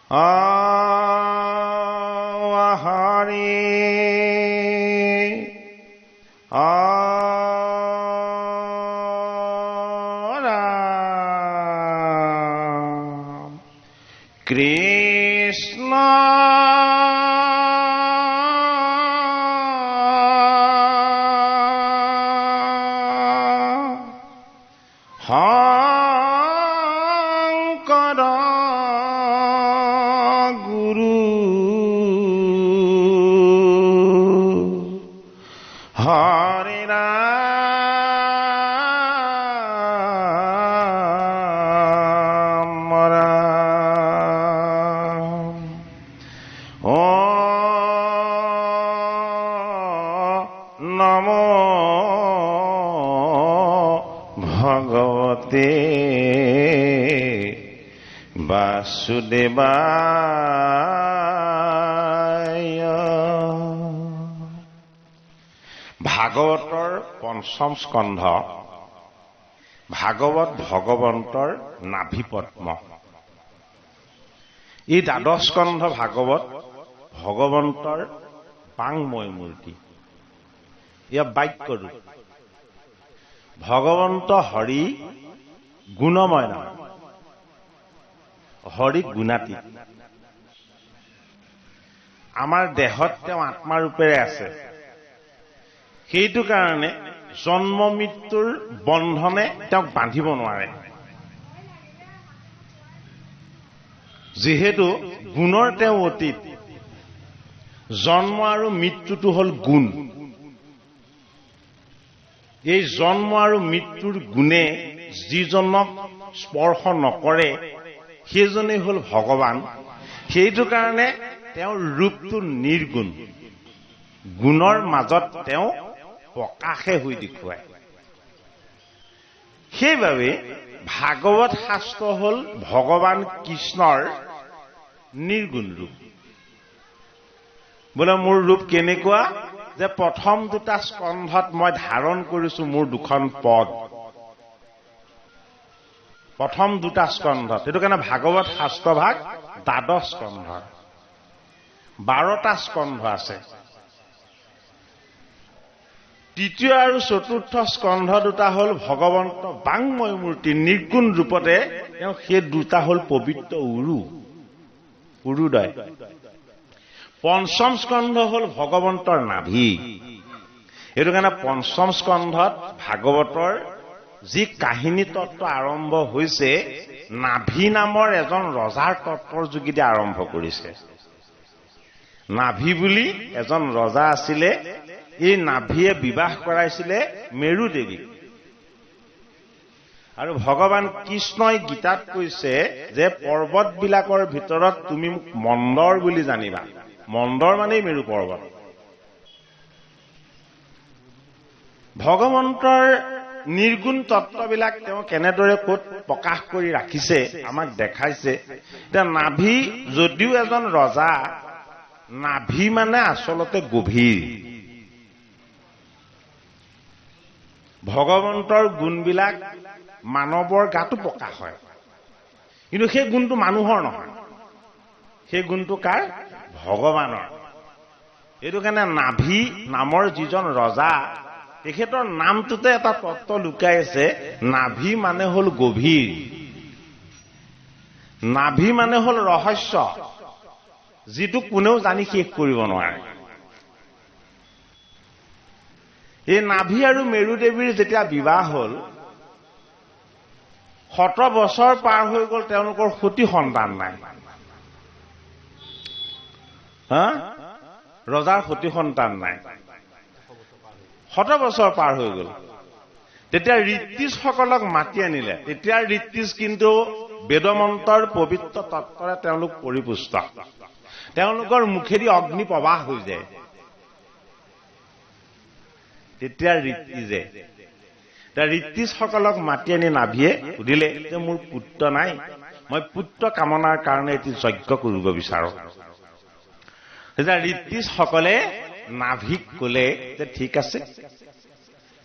Hare Ram Krishna Hare Ram Ram Namo Bhagavate Vasudevaya ভাগৱতৰ পঞ্চম স্কন্ধ ভাগৱত ভগৱন্তৰ নাভিপদ্ম এই দ্বাদশ স্কন্ধ ভাগৱত ভগৱন্তৰ বাংময় মূৰ্তি ইয়া বাক্য ৰূপ ভগৱন্ত হৰি গুণময় নাম হৰি গুণাতীত আমাৰ দেহত তেওঁ আত্মা ৰূপেৰে আছে সেইটো কাৰণে জন্ম মৃত্যুৰ বন্ধনে তেওঁক বান্ধিব নোৱাৰে যিহেতু গুণৰ তেওঁ অতীত জন্ম আৰু মৃত্যুটো হ'ল গুণ এই জন্ম আৰু মৃত্যুৰ গুণে যিজনক স্পৰ্শ নকৰে সেইজনেই হ'ল ভগৱান সেইটো কাৰণে তেওঁৰ ৰূপটো নিৰ্গুণ গুণৰ মাজত তেওঁ প্ৰকাশে হৈ দেখুৱায় সেইবাবে ভাগৱত শাস্ত্ৰ হ'ল ভগৱান কৃষ্ণৰ নিৰ্গুণ ৰূপ বোলে মোৰ ৰূপ কেনেকুৱা যে প্ৰথম দুটা স্কন্ধত মই ধাৰণ কৰিছো মোৰ দুখন পদ প্ৰথম দুটা স্কন্ধত সেইটো কাৰণে ভাগৱত শাস্ত্ৰ ভাগ দ্বাদশ স্কন্ধ 12টা স্কন্ধ আছে তৃতীয় আৰু চতুৰ্থ স্কন্ধ দুটা হ'ল ভগৱন্ত বাংময় মূৰ্তি নিৰ্গুণ ৰূপতে তেওঁ সেই দুটা হ'ল পবিত্ৰ উৰুদয় পঞ্চম স্কন্ধ হ'ল ভগৱন্তৰ নাভি এইটো কাৰণে পঞ্চম স্কন্ধত ভাগৱতৰ যি কাহিনী তত্ত্ব আৰম্ভ হৈছে নাভি নামৰ এজন ৰজাৰ তত্ত্বৰ যোগেদি আৰম্ভ কৰিছে নাভি বুলি এজন ৰজা আছিলে এই নাভিয়ে বিবাহ কৰাইছিলে মেৰু দেৱীক আৰু ভগৱান কৃষ্ণই গীতাত কৈছে যে পৰ্বতবিলাকৰ ভিতৰত তুমি মন্দৰ বুলি জানিবা মন্দৰ মানেই মেৰু পৰ্বত ভগৱন্তৰ নিৰ্গুণ তত্ত্ববিলাক তেওঁ কেনেদৰে ক'ত প্ৰকাশ কৰি ৰাখিছে আমাক দেখাইছে এতিয়া নাভি যদিও এজন ৰজা নাভি মানে আচলতে গভীৰ ভগৱন্তৰ গুণবিলাক মানৱৰ গাতো প্ৰকাশ হয় কিন্তু সেই গুণটো মানুহৰ নহয় সেই গুণটো কাৰ ভগৱানৰ এইটো কাৰণে নাভি নামৰ যিজন ৰজা তেখেতৰ নামটোতে এটা তত্ত্ব লুকাই আছে নাভি মানে হ'ল গভীৰ নাভি মানে হ'ল ৰহস্য যিটো কোনেও জানি শেষ কৰিব নোৱাৰে এই নাভি আৰু মেৰু দেৱীৰ যেতিয়া বিবাহ হ'ল 17 বছৰ পাৰ হৈ গ'ল তেওঁলোকৰ সতি সন্তান নাই ৰজাৰ সতি সন্তান নাই 17 বছৰ পাৰ হৈ গ'ল তেতিয়া ঋত্বিজসকলক মাতি আনিলে তেতিয়া ঋত্বিজ কিন্তু বেদমন্ত্ৰৰ পবিত্ৰ তত্ত্বৰে তেওঁলোক পৰিপুষ্ট তেওঁলোকৰ মুখেদি অগ্নি প্ৰবাহ হৈ যায় তেতিয়া ঋত্বিজসকলক মাতি আনি নাভিয়ে সুধিলে যে মোৰ পুত্ৰ নাই মই পুত্ৰ কামনাৰ কাৰণে এটি যজ্ঞ কৰিব বিচাৰো তেতিয়া ঋত্বিজসকলে নাভিক ক'লে যে ঠিক আছে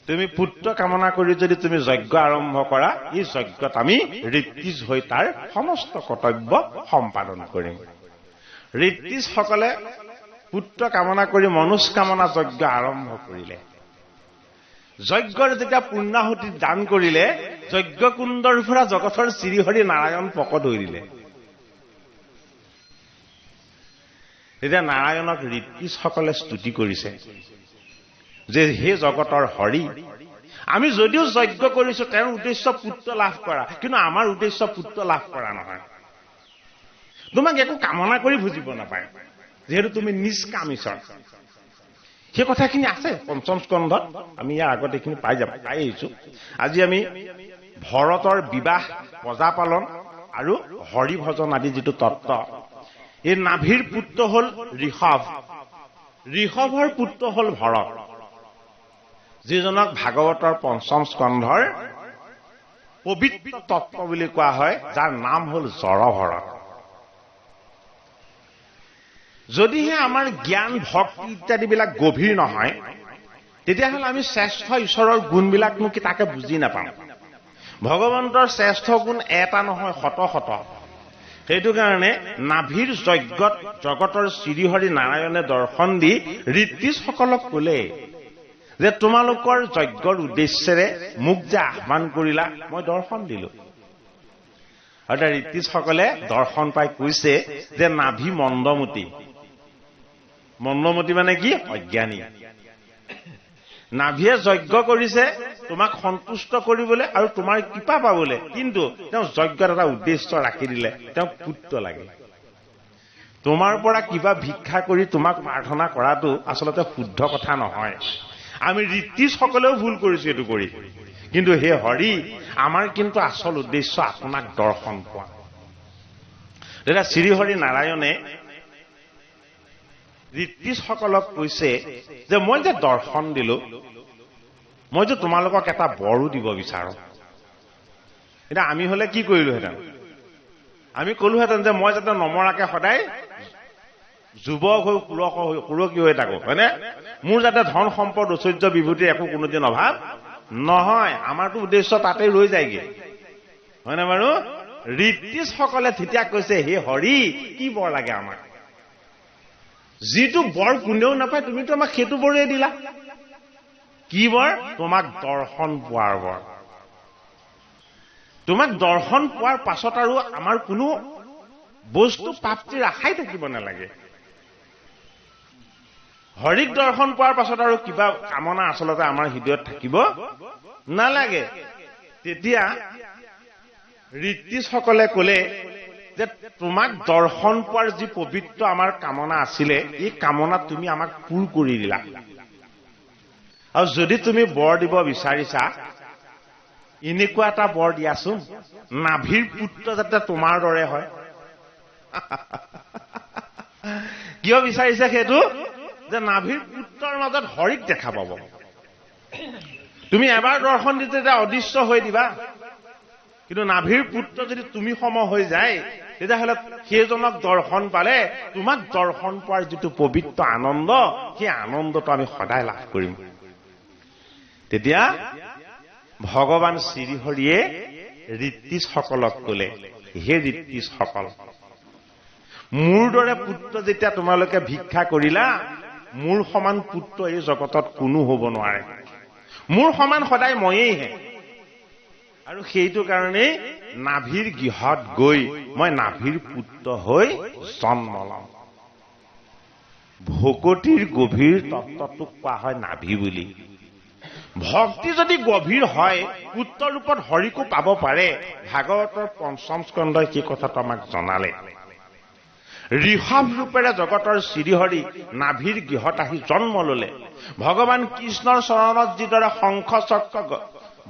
তুমি পুত্ৰ কামনা কৰি যদি তুমি যজ্ঞ আৰম্ভ কৰা, এই যজ্ঞত আমি ঋত্বিজ হৈ তাৰ সমস্ত কৰ্তব্য সম্পাদন কৰিম। ঋত্বিজসকলে পুত্ৰ কামনা কৰি মনুষ্কামনা যজ্ঞ আৰম্ভ কৰিলে। যজ্ঞৰ যেতিয়া পূৰ্ণাহুতি দান কৰিলে, যজ্ঞ কুণ্ডৰ পৰা জগতৰ শ্ৰীহৰি নাৰায়ণ প্ৰকট হৈ দিলে। তেতিয়া নাৰায়ণক ঋত্বিজসকলে স্তুতি কৰিছে যে হে জগতৰ হৰি, আমি যদিও যজ্ঞ কৰিছো তেওঁৰ উদ্দেশ্য পুত্ৰ লাভ কৰা, কিন্তু আমাৰ উদ্দেশ্য পুত্ৰ লাভ কৰা নহয়। তোমাক একো কামনা কৰি বুজিব নাপায়, যিহেতু তুমি নিষ্কাম ঈশ্বৰ। সেই কথাখিনি আছে পঞ্চম স্কন্ধত, আমি ইয়াৰ আগত এইখিনি পাই আহিছো। আজি আমি ভৰতৰ বিবাহ, প্ৰজাপালন আৰু হৰি ভজন আদি যিটো তত্ত্ব, এই নাভিৰ পুত্ৰ হল ঋষভ, ঋষভৰ পুত্ৰ হল ভৰত, যিজনক ভাগৱতৰ পঞ্চম স্কন্ধৰ পবিত্ৰ তত্ত্ব বুলি কোৱা হয়, যাৰ নাম হল জড়ভৰত। যদিহে আমাৰ জ্ঞান ভক্তি ইত্যাদিবিলাক গভীৰ নহয়, তেতিয়াহ'লে আমি শ্ৰেষ্ঠ ঈশ্বৰৰ গুণবিলাকনো কি তাকে বুজি নাপাম। ভগৱন্তৰ শ্ৰেষ্ঠ গুণ এটা নহয়, শত শত। সেইটো কাৰণে নাভিৰ যজ্ঞত জগতৰ শ্ৰীহৰি নাৰায়ণে দৰ্শন দি ঋত্বিজসকলক কলে যে তোমালোকৰ যজ্ঞৰ উদ্দেশ্যেৰে মোক যে আহ্বান কৰিলা, মই দৰ্শন দিলো। আৰু ঋত্বিজসকলে দৰ্শন পাই কৈছে যে নাভি মন্দমতি। মন্দমতি মানে কি? অজ্ঞানী। নাভিয়ে যজ্ঞ কৰিছে তোমাক সন্তুষ্ট কৰিবলৈ আৰু তোমাৰ কৃপা পাবলৈ, কিন্তু তেওঁ যজ্ঞৰ এটা উদ্দেশ্য ৰাখি দিলে, তেওঁ পুত্ৰ লাগে। তোমাৰ পৰা কিবা ভিক্ষা কৰি তোমাক প্ৰাৰ্থনা কৰাটো আচলতে শুদ্ধ কথা নহয়। আমি ঋত্বিজসকলেও ভুল কৰিছো এইটো কৰি, কিন্তু হে হৰি, আমাৰ কিন্তু আচল উদ্দেশ্য আপোনাক দৰ্শন পোৱা। তেতিয়া শ্ৰীহৰি নাৰায়ণে ঋত্বিজসকলক কৈছে যে মই যে দৰ্শন দিলো, মই যে তোমালোকক এটা বৰো দিব বিচাৰো। এতিয়া আমি হলে কি কৰিলোহেঁতেন? আমি কলোহেঁতেন যে মই যাতে নমৰাকে সদায় যুৱক হৈ সুৰকী হৈ থাকো, হয়নে? মোৰ যাতে ধন সম্পদ ঐশ্বৰ্য বিভূতিৰ একো কোনোদিন অভাৱ নহয়। আমাৰতো উদ্দেশ্য তাতে ৰৈ যায়গে, হয়নে বাৰু? ঋত্বিজসকলে তেতিয়া কৈছে হে হৰি, কি বৰ লাগে আমাক? যিটো বৰ কোনেও নাপায়, তুমিতো আমাক সেইটো বৰেই দিলা। কি বৰ? তোমাক দৰ্শন পোৱাৰ বৰ। তোমাক দৰ্শন পোৱাৰ পাছত আৰু আমাৰ কোনো বস্তু প্ৰাপ্তিৰ আশাই থাকিব নালাগে। হৰিক দৰ্শন পোৱাৰ পাছত আৰু কিবা কামনা আচলতে আমাৰ হৃদয়ত থাকিব নালাগে। তেতিয়া ঋত্বিজসকলে কলে যে তোমাক দৰ্শন পোৱাৰ যি পবিত্ৰ আমাৰ কামনা আছিলে, এই কামনা তুমি আমাক পূৰ কৰি দিলা। আৰু যদি তুমি বৰ দিব বিচাৰিছা, এনেকুৱা এটা বৰ দিয়াচোন, নাভিৰ পুত্ৰ যাতে তোমাৰ দৰে হয়। কিয় বিচাৰিছে সেইটো? যে নাভিৰ পুত্ৰৰ মাজত হৰিক দেখা পাব। তুমি এবাৰ দৰ্শন দিতে যে অদৃশ্য হৈ দিবা, কিন্তু নাভিৰ পুত্ৰ যদি তুমি সম হৈ যায়, তেতিয়াহ'লে সেইজনক দৰ্শন পালে তোমাক দৰ্শন পোৱাৰ যিটো পবিত্ৰ আনন্দ, সেই আনন্দটো আমি সদায় লাভ কৰিম। তেতিয়া ভগৱান শ্ৰীহৰিয়ে ঋত্বিজসকলক কলে, হে ঋত্বিজসকল, মোৰ দৰে পুত্ৰ যেতিয়া তোমালোকে ভিক্ষা কৰিলা, মোৰ সমান পুত্ৰ এই জগতত কোনো হব নোৱাৰে। মোৰ সমান সদায় ময়েইহে। আৰু সেইটো কাৰণেই নাভিৰ গৃহত গৈ মই নাভিৰ পুত্ৰ হৈ জন্ম লম। ভকতিৰ গভীৰ তত্ত্বটোক কোৱা হয় নাভি বুলি। ভক্তি যদি গভীৰ হয়, পুত্ৰ ৰূপত হৰিকো পাব পাৰে। ভাগৱতৰ পঞ্চম স্কন্ধই সেই কথাটো আমাক জনালে। ঋষভ ৰূপেৰে জগতৰ শ্ৰীহৰি নাভিৰ গৃহত আহি জন্ম ললে। ভগৱান কৃষ্ণৰ চৰণত যিদৰে শংখ চক্ৰ,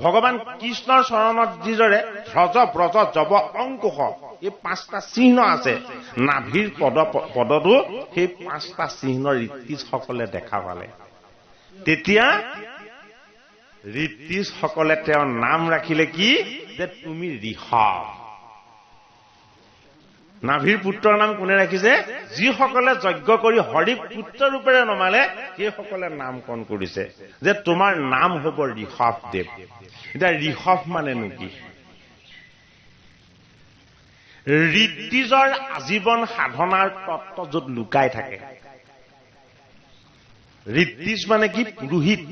ভগৱান কৃষ্ণৰ চৰণত যিদৰে ধ্বজ ব্ৰজ জব অংকুশ, এই 5টা চিহ্ন আছে, নাভিৰ পদতো সেই 5টা চিহ্ন ঋত্বিজসকলে দেখা পালে। তেতিয়া ঋত্বিজসকলে তেওঁৰ নাম ৰাখিলে কি? যে তুমি ঋষভ। নাভিৰ পুত্ৰৰ নাম কোনে ৰাখিছে? যিসকলে যজ্ঞ কৰি হৰিক পুত্ৰ ৰূপেৰে নমালে সেইসকলে নামকৰণ কৰিছে যে তোমাৰ নাম হ'ব ঋষভদেৱ। এতিয়া ঋষভ মানেনো কি? ঋদ্ধিজৰ আজীৱন সাধনাৰ তত্ত্ব য'ত লুকাই থাকে। ঋদ্ধিজ মানে কি? পুৰোহিত।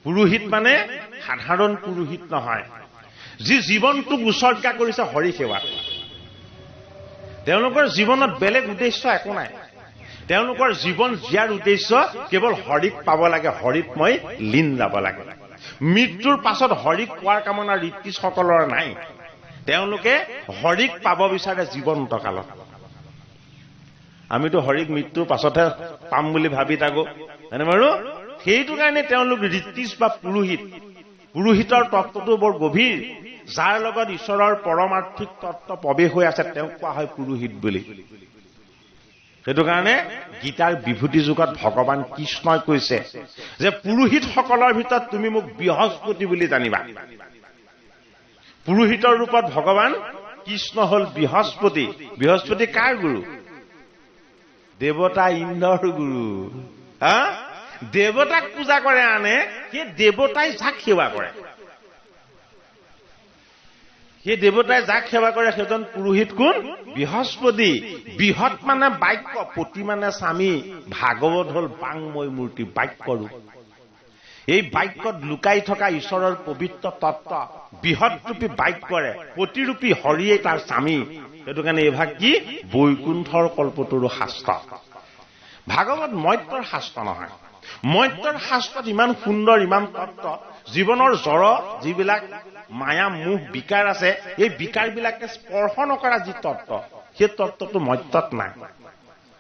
পুৰোহিত মানে সাধাৰণ পুৰোহিত নহয়, যি জীৱনটোক উৎসৰ্গা কৰিছে হৰি সেৱাত। তেওঁলোকৰ জীৱনত বেলেগ উদ্দেশ্য একো নাই। তেওঁলোকৰ জীৱন জীয়াৰ উদ্দেশ্য কেৱল হৰিক পাব লাগে, হৰিত মই লীন যাব লাগে। মৃত্যুৰ পাছত হৰিক পোৱাৰ কামনা ঋদ্ধিজসকলৰ নাই। তেওঁলোকে হৰিক পাব বিচাৰে জীৱন্ত কালত। আমিতো হৰিক মৃত্যুৰ পাছতহে পাম বুলি ভাবি থাকো, হয়নে বাৰু? সেইটো কাৰণে তেওঁলোক ঋদ্ধিজ বা পুৰোহিত। পুৰোহিতৰ তত্ত্বটো বৰ গভীৰ। যাৰ লগত ঈশ্বৰৰ পৰমাৰ্থিক তত্ত্ব প্ৰৱেশ হৈ আছে তেওঁক কোৱা হয় পুৰোহিত বুলি। সেইটো কাৰণে গীতাৰ বিভূতি যুগত ভগৱান কৃষ্ণই কৈছে যে পুৰোহিতসকলৰ ভিতৰত তুমি মোক বৃহস্পতি বুলি জানিবা। পুৰোহিতৰ ৰূপত ভগৱান কৃষ্ণ হল বৃহস্পতি। বৃহস্পতি কাৰ গুৰু? দেৱতা ইন্দ্ৰৰ গুৰু। দেৱতাক পূজা কৰে আনে, সেই দেৱতাই যাক সেৱা কৰে। সেই দেৱতাই যাক সেৱা কৰে সেইজন পুৰোহিত কোন? বৃহস্পতি। বৃহৎ মানে বাক্য, পতি মানে স্বামী, ভাগৱত হল বাংময় মূৰ্তি, বাক্য ৰূপ। এই বাক্যত লুকাই থকা ঈশ্বৰৰ পবিত্ৰ তত্ত্ব বৃহৎৰূপী বাক্যৰে প্ৰতিৰূপী হৰিয়ে তাৰ স্বামী। সেইটো কাৰণে এইভাগ কি? বৈকুণ্ঠৰ কল্পতৰু শাস্ত্ৰ। ভাগৱত মৈত্ৰৰ শাস্ত্ৰ নহয়। মৈত্ৰৰ শাস্ত্ৰত ইমান সুন্দৰ, ইমান তত্ত্ব, জীৱনৰ জড় যিবিলাক মায়া মোহ বিকাৰ আছে, এই বিকাৰবিলাকে স্পৰ্শ নকৰা যি তত্ত্ব, সেই তত্ত্বটো মৈত্ৰত নাই।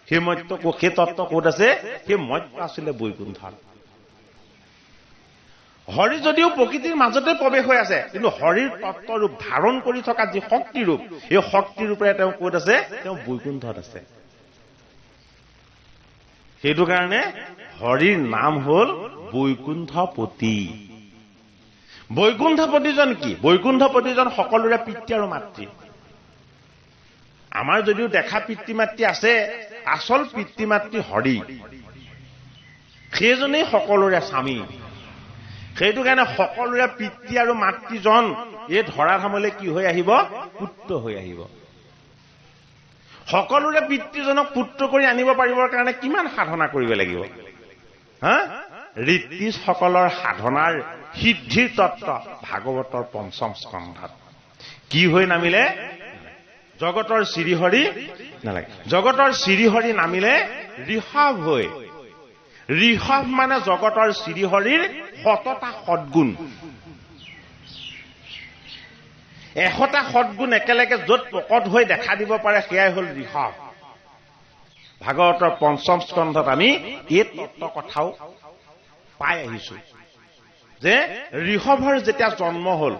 সেই তত্ত্ব ক'ত আছে? সেই মৈত্ৰ আছিলে বৈকুণ্ঠত। হৰি যদিও প্ৰকৃতিৰ মাজতে প্ৰৱেশ হৈ আছে, কিন্তু হৰিৰ তত্ত্বৰূপ ধাৰণ কৰি থকা যি শক্তিৰূপ, এই শক্তিৰূপেৰে তেওঁ ক'ত আছে? তেওঁ বৈকুণ্ঠত আছে। সেইটো কাৰণে হৰিৰ নাম হল বৈকুণ্ঠপতি। বৈকুণ্ঠপতিজন কি? বৈকুণ্ঠপতিজন সকলোৰে পিতৃ আৰু মাতৃ। আমাৰ যদিও দেখা পিতৃ মাতৃ আছে, আচল পিতৃ মাতৃ হৰি। সেইজনেই সকলোৰে স্বামী। সেইটো কাৰণে সকলোৰে পিতৃ আৰু মাতৃজন এই ধৰাধামলৈ কি হৈ আহিব? পুত্ৰ হৈ আহিব। সকলোৰে পিতৃজনক পুত্ৰ কৰি আনিব পাৰিবৰ কাৰণে কিমান সাধনা কৰিব লাগিব? ঋদ্ধিজসকলৰ সাধনাৰ সিদ্ধিৰ তত্ত্ব ভাগৱতৰ পঞ্চম স্কন্ধত কি হৈ নামিলে? জগতৰ শ্ৰীহৰি নালাগে, জগতৰ শ্ৰীহৰি নামিলে ঋষভ হৈ। ঋষভ মানে জগতৰ শ্ৰীহৰিৰ শতটা সদ্গুণ। 100টা সদ্গুণ একেলগে য'ত প্ৰকট হৈ দেখা দিব পাৰে সেয়াই হল ঋষভ। ভাগৱতৰ পঞ্চম স্কন্ধত আমি এই তত্ত্ব কথাও পাই আহিছো যে ঋষভৰ যেতিয়া জন্ম হল,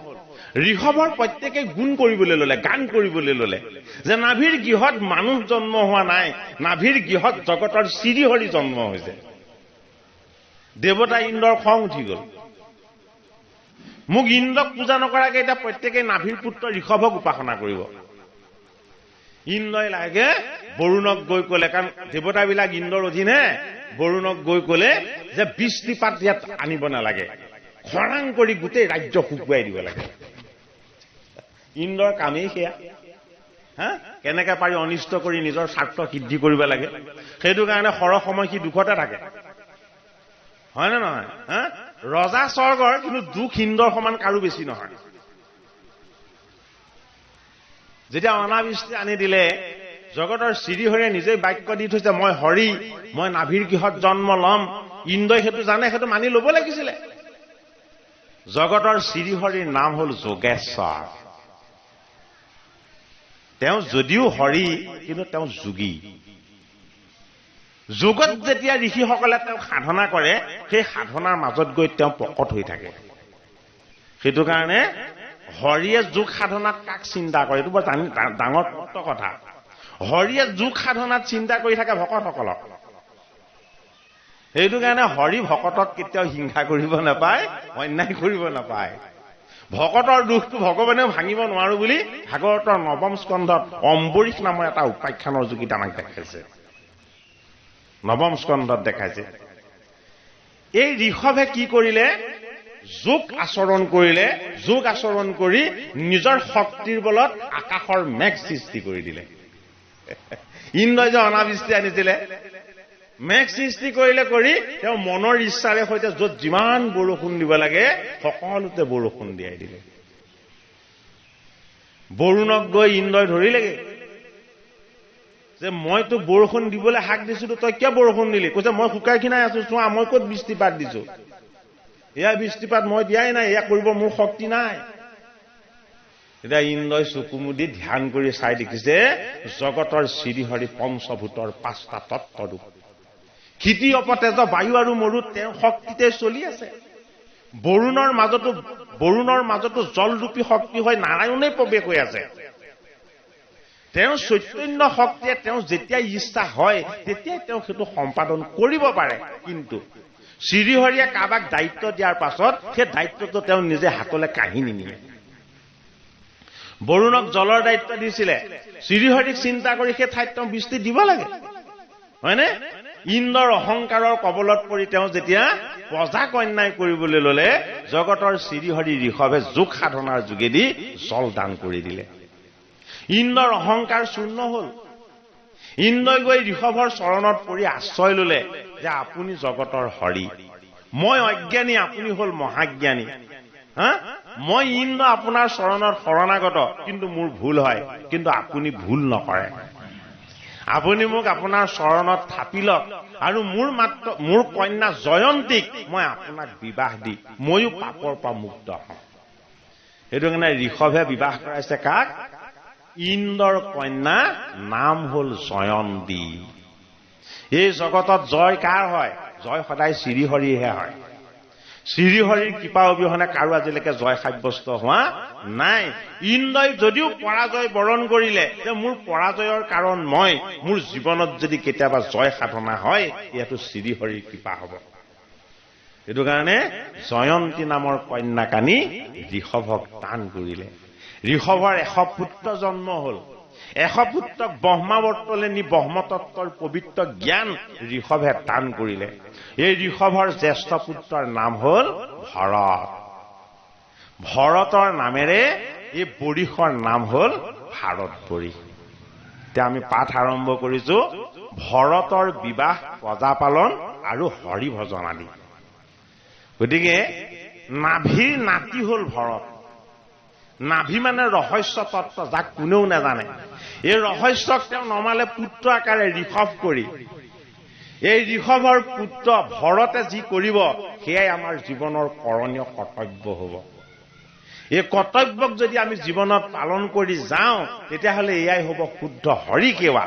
ঋষভৰ প্ৰত্যেকে গুণ কৰিবলৈ ললে, গান কৰিবলৈ ললে যে নাভিৰ গৃহত মানুহ জন্ম হোৱা নাই, নাভিৰ গৃহত জগতৰ শ্ৰীহৰি জন্ম হৈছে। দেৱতা ইন্দ্ৰৰ খং উঠি গল। মোক ইন্দ্ৰক পূজা নকৰাকে এতিয়া প্ৰত্যেকে নাভিৰ পুত্ৰ ঋষভক উপাসনা কৰিব। ইন্দ্ৰই লাগে বৰুণক গৈ কলে, কাৰণ দেৱতাবিলাক ইন্দ্ৰৰ অধীনহে, বৰুণক গৈ কলে যে বৃষ্টিপাত ইয়াত আনিব নালাগে, খৰাং কৰি গোটেই ৰাজ্য শুকুৱাই দিব লাগে। ইন্দ্ৰৰ কামেই সেয়া। কেনেকে পাৰি অনিষ্ট কৰি নিজৰ স্বাৰ্থ সিদ্ধি কৰিব লাগে। সেইটো কাৰণে সৰহ সময় সি দুখতে থাকে, হয় নে নহয়? ৰজা স্বৰ্গৰ, কিন্তু দুখ ইন্দ্ৰৰ সমান কাৰো বেছি নহয়। যেতিয়া অনাবৃষ্টি আনি দিলে, জগতৰ শ্ৰীহৰিয়ে নিজেই বাক্য দি থৈছে, মই হৰি, মই নাভিৰ গৃহত জন্ম লম। ইন্দ্ৰই সেইটো জানে, সেইটো মানি লব লাগিছিলে। জগতৰ শ্ৰীহৰিৰ নাম হল যোগেশ্বৰ। তেওঁ যদিও হৰি, কিন্তু তেওঁ যোগী। যোগত যেতিয়া ঋষিসকলে তেওঁক সাধনা কৰে, সেই সাধনাৰ মাজত গৈ তেওঁ প্ৰকট হৈ থাকে। সেইটো কাৰণে হৰিয়ে যোগ সাধনাত কাক চিন্তা কৰে? এইটো বৰ ডাঙৰ কথা। হৰিয়ে যোগ সাধনাত চিন্তা কৰি থাকে ভকতসকলক। সেইটো কাৰণে হৰি ভকতক কেতিয়াও হিংসা কৰিব নাপায়, অন্যায় কৰিব নাপায়। ভকতৰ দুখটো ভগৱানেও ভাঙিব নোৱাৰো বুলি ভাগৱতৰ নৱম স্কন্ধত অম্বৰীশ নামৰ এটা উপাখ্যানৰ যোগিত আমাক দেখাইছে। নৱম স্কন্ধত দেখাইছে এই ঋষভে কি কৰিলে, যোগ আচৰণ কৰিলে। যোগ আচৰণ কৰি নিজৰ শক্তিৰ বলত আকাশৰ মেঘ সৃষ্টি কৰি দিলে। ইন্দ্ৰই যে অনাবৃষ্টি আনিছিলে, মেঘ সৃষ্টি কৰিলে, কৰি তেওঁ মনৰ ইচ্ছাৰে সৈতে য'ত যিমান বৰষুণ দিব লাগে সকলোতে বৰষুণ দিয়াই দিলে। বৰুণক গৈ ইন্দ্ৰই ধৰিলেগে যে মইতো বৰষুণ দিবলৈ হাক দিছিলো, তই কিয় বৰষুণ দিলি? কৈছে মই শুকাই খিনাই আছো, চোৱা মই ক'ত বৃষ্টিপাত দিছো, এয়া বৃষ্টিপাত মই দিয়াই নাই, এয়া কৰিব মোৰ শক্তি নাই। এতিয়া ইন্দ্ৰই চকু মুদি ধ্যান কৰি চাই দেখিছে জগতৰ শ্ৰীহৰি পঞ্চভূতৰ 5টা তত্ত্বৰূপ, ক্ষিতি অপতেজ বায়ু আৰু মৰুত তেওঁৰ শক্তিতে চলি আছে। বৰুণৰ মাজতো জলৰূপী শক্তি হৈ নাৰায়ণেই প্ৰৱেশ হৈ আছে। তেওঁৰ চৈতন্য শক্তিয়ে তেওঁ যেতিয়াই ইচ্ছা হয় তেতিয়াই তেওঁ সেইটো সম্পাদন কৰিব পাৰে। কিন্তু শ্ৰীহৰিয়ে কাৰোবাক দায়িত্ব দিয়াৰ পাছত সেই দায়িত্বটো তেওঁ নিজে হাতলৈ কাঢ়ি নিনিয়ে। বৰুণক জলৰ দায়িত্ব দিছিলে, শ্ৰীহৰিক চিন্তা কৰি সেই ঠাইত তেওঁ বৃষ্টি দিব লাগে, হয়নে? ইন্দ্ৰৰ অহংকাৰৰ কবলত পৰি তেওঁ যেতিয়া প্ৰজা কন্যাই কৰিবলৈ ললে, জগতৰ শ্ৰীহৰি ঋষভে যোগ সাধনাৰ যোগেদি জল দান কৰি দিলে। ইন্দ্ৰৰ অহংকাৰ শূন্য হল। ইন্দ্ৰই গৈ ঋষভৰ চৰণত পৰি আশ্ৰয় ললে যে আপুনি জগতৰ হৰি, মই অজ্ঞানী, আপুনি হল মহাজ্ঞানী। মই ইন্দ্ৰ আপোনাৰ চৰণত শৰণাগত, কিন্তু মোৰ ভুল হয়, কিন্তু আপুনি ভুল নকৰে। আপুনি মোক আপোনাৰ চৰণত থাপি লওক আৰু মোৰ কন্যা জয়ন্তীক মই আপোনাক বিবাহ দি ময়ো পাপৰ পৰা মুক্ত হম। সেইটো কাৰণে ঋষভে বিবাহ কৰাইছে কাক? ইন্দ্ৰৰ কন্যা, নাম হল জয়ন্তী। এই জগতত জয় কাৰ হয়? জয় সদায় শ্ৰীহৰিহে হয়। শ্ৰীহৰিৰ কৃপা অবিহনে কাৰো আজিলৈকে জয় সাব্যস্ত হোৱা নাই। ইন্দ্ৰই যদিও পৰাজয় বৰণ কৰিলে যে মোৰ পৰাজয়ৰ কাৰণ মই, মোৰ জীৱনত যদি কেতিয়াবা জয় সাধনা হয় ইয়াতো শ্ৰীহৰিৰ কৃপা হব। সেইটো কাৰণে জয়ন্তী নামৰ কন্যাক আনি ঋষভক দান কৰিলে। ঋষভৰ 100 পুত্ৰ জন্ম হল। 100 পুত্ৰক ব্ৰহ্মাৱৰ্তলৈ নি ব্ৰহ্মতত্বৰ পবিত্ৰ জ্ঞান ঋষভে দান কৰিলে। এই ঋষভৰ জ্যেষ্ঠ পুত্ৰৰ নাম হল ভৰত। ভৰতৰ নামেৰে এই বৰিষৰ নাম হল ভাৰত বৰিষ। এতিয়া আমি পাঠ আৰম্ভ কৰিছো ভৰতৰ বিবাহ, প্ৰজাপালন আৰু হৰি ভজন আদি। গতিকে নাভিৰ নাতি হল ভৰত। নাভি মানে ৰহস্য তত্ত্ব, যাক কোনেও নাজানে। এই ৰহস্যক তেওঁ নমালে পুত্ৰ আকাৰে ঋষভ কৰি। এই ঋষভৰ পুত্ৰ ভৰতে যি কৰিব সেয়াই আমাৰ জীৱনৰ কৰণীয় কৰ্তব্য হব। এই কৰ্তব্যক যদি আমি জীৱনত পালন কৰি যাওঁ তেতিয়াহ'লে এয়াই হব শুদ্ধ হৰি সেৱা।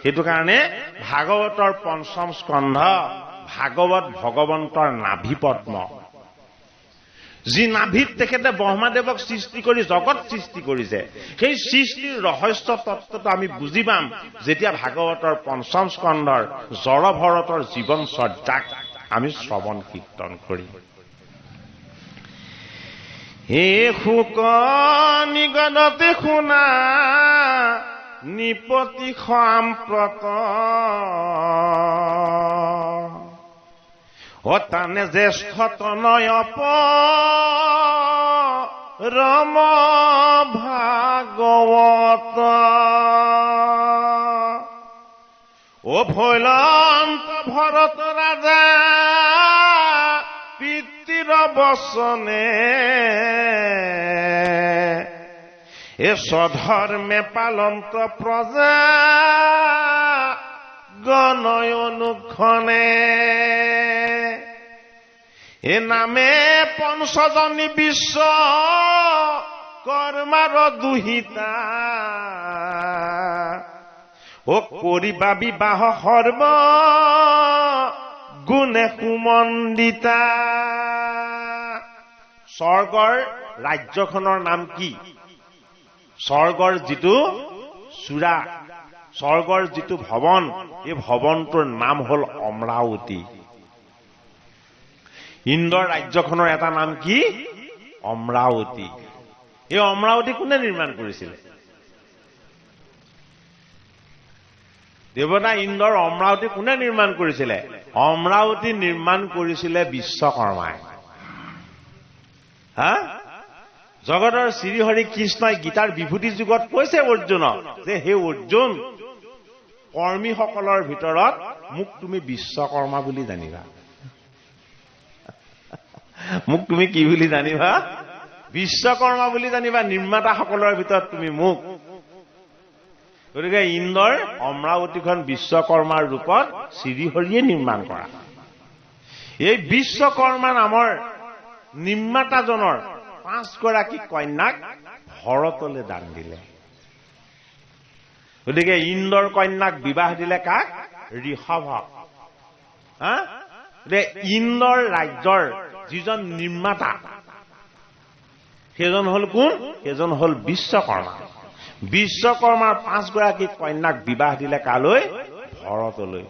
সেইটো কাৰণে ভাগৱতৰ 5ম স্কন্ধ ভাগৱত ভগৱন্তৰ নাভি পদ্ম, যি নাভিত তেখেতে ব্ৰহ্মাদেৱক সৃষ্টি কৰি জগত সৃষ্টি কৰিছে, সেই সৃষ্টিৰ ৰহস্য তত্ত্বটো আমি বুজি পাম যেতিয়া ভাগৱতৰ 5ম স্কন্ধৰ জড় ভৰতৰ জীৱন চৰ্যাক আমি শ্ৰৱণ কীৰ্তন কৰিম। হে শুক নিগদতে শুনা নিপতি সাম্প্ৰত, অতানে জ্যেষ্ঠ তনয়প ৰম ভাগৱত, ও ভৈলন্ত ভৰত ৰাজা পিতৃৰ বচনে, এ স্বধৰ্মে পালন্ত প্ৰজা গণয় অনুক্ষণে, এ নামে পঞ্চজনী বিশ্ব কৰ্মাৰ দুহিতা, ও কৰিবা বিবাহ সৰ্ব গুণে সুমন্দিতা। স্বৰ্গৰ ৰাজ্যখনৰ নাম কি? স্বৰ্গৰ যিটো চূড়া, স্বৰ্গৰ যিটো ভৱন, এই ভৱনটোৰ নাম হল অমৰাৱতী। ইন্দ্ৰৰ ৰাজ্যখনৰ এটা নাম কি? অমৰাৱতী। এই অমৰাৱতী কোনে নিৰ্মাণ কৰিছিলে? দেৱতা ইন্দ্ৰৰ অমৰাৱতী কোনে নিৰ্মাণ কৰিছিলে? অমৰাৱতী নিৰ্মাণ কৰিছিলে বিশ্বকৰ্মাই। হা? জগতৰ শ্ৰীহৰি কৃষ্ণই গীতাৰ বিভূতি যুগত কৈছে অৰ্জুনক যে হে অৰ্জুন, কৰ্মীসকলৰ ভিতৰত মোক তুমি বিশ্বকৰ্মা বুলি জানিবা। মোক তুমি কি বুলি জানিবা? বিশ্বকৰ্মা বুলি জানিবা। নিৰ্মাতাসকলৰ ভিতৰত তুমি মোক। গতিকে ইন্দ্ৰৰ অমৰাৱতীখন বিশ্বকৰ্মাৰ ৰূপত শ্ৰীহৰিয়ে নিৰ্মাণ কৰা। এই বিশ্বকৰ্মা নামৰ নিৰ্মাতাজনৰ 5 গৰাকী কন্যাক ভৰতলৈ দান দিলে। গতিকে ইন্দ্ৰৰ কন্যাক বিবাহ দিলে কাক? ঋষভক। ইন্দ্ৰৰ ৰাজ্যৰ যিজন নিৰ্মাতা সেইজন হল কোন? সেইজন হল বিশ্বকৰ্মা। বিশ্বকৰ্মাৰ 5 গৰাকী কন্যাক বিবাহ দিলে কালৈ? ভৰতলৈ।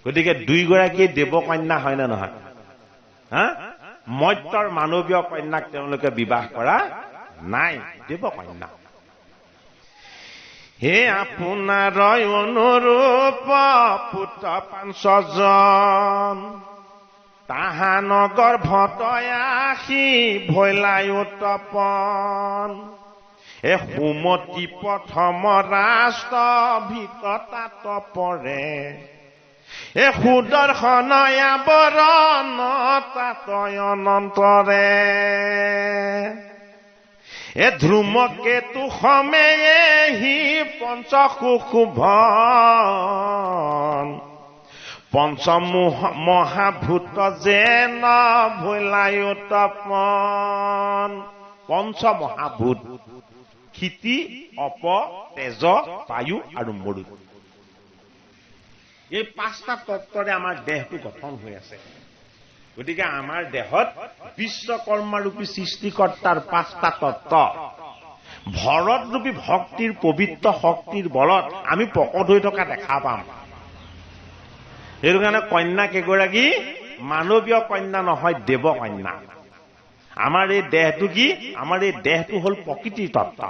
গতিকে 2 গৰাকী দেৱকন্যা হয় নে নহয়? মৰ্ত্যৰ মানৱীয় কন্যাক তেওঁলোকে বিবাহ কৰা নাই, দেৱকন্যা। হে আপোনাৰ অনুৰূপ পুত্ৰ 5জন, তাহান গৰ্ভতই আহি ভৈলাই উত্তপন। এ সুমতি প্ৰথম ৰাষ্ট্ৰ ভিততাত পৰে, এ সুদৰ্শনয় বৰণ তাতয় অনন্তৰে। এ ধ্ৰুমকেতু সময়ে হি পঞ্চশুভন, পঞ্চমহাভূত যেন ভৈলাই উত্তপন। পঞ্চমহাভূত ক্ষিতি, অপ, তেজ, বায়ু আৰু মৰু। এই 5টা তত্ত্বৰে আমাৰ দেহটো গঠন হৈ আছে। গতিকে আমাৰ দেহত বিশ্বকৰ্মাৰূপী সৃষ্টিকৰ্তাৰ 5টা তত্ত্ব ভৰতৰূপী ভক্তিৰ পবিত্ৰ শক্তিৰ বলত আমি প্ৰকট হৈ থকা দেখা পাম। সেইটো কাৰণে কন্যা কেইগৰাকী? মানৱীয় কন্যা নহয়, দেৱকন্যা। আমাৰ এই দেহটো কি? আমাৰ এই দেহটো হল প্ৰকৃতিৰ তত্ত্ব।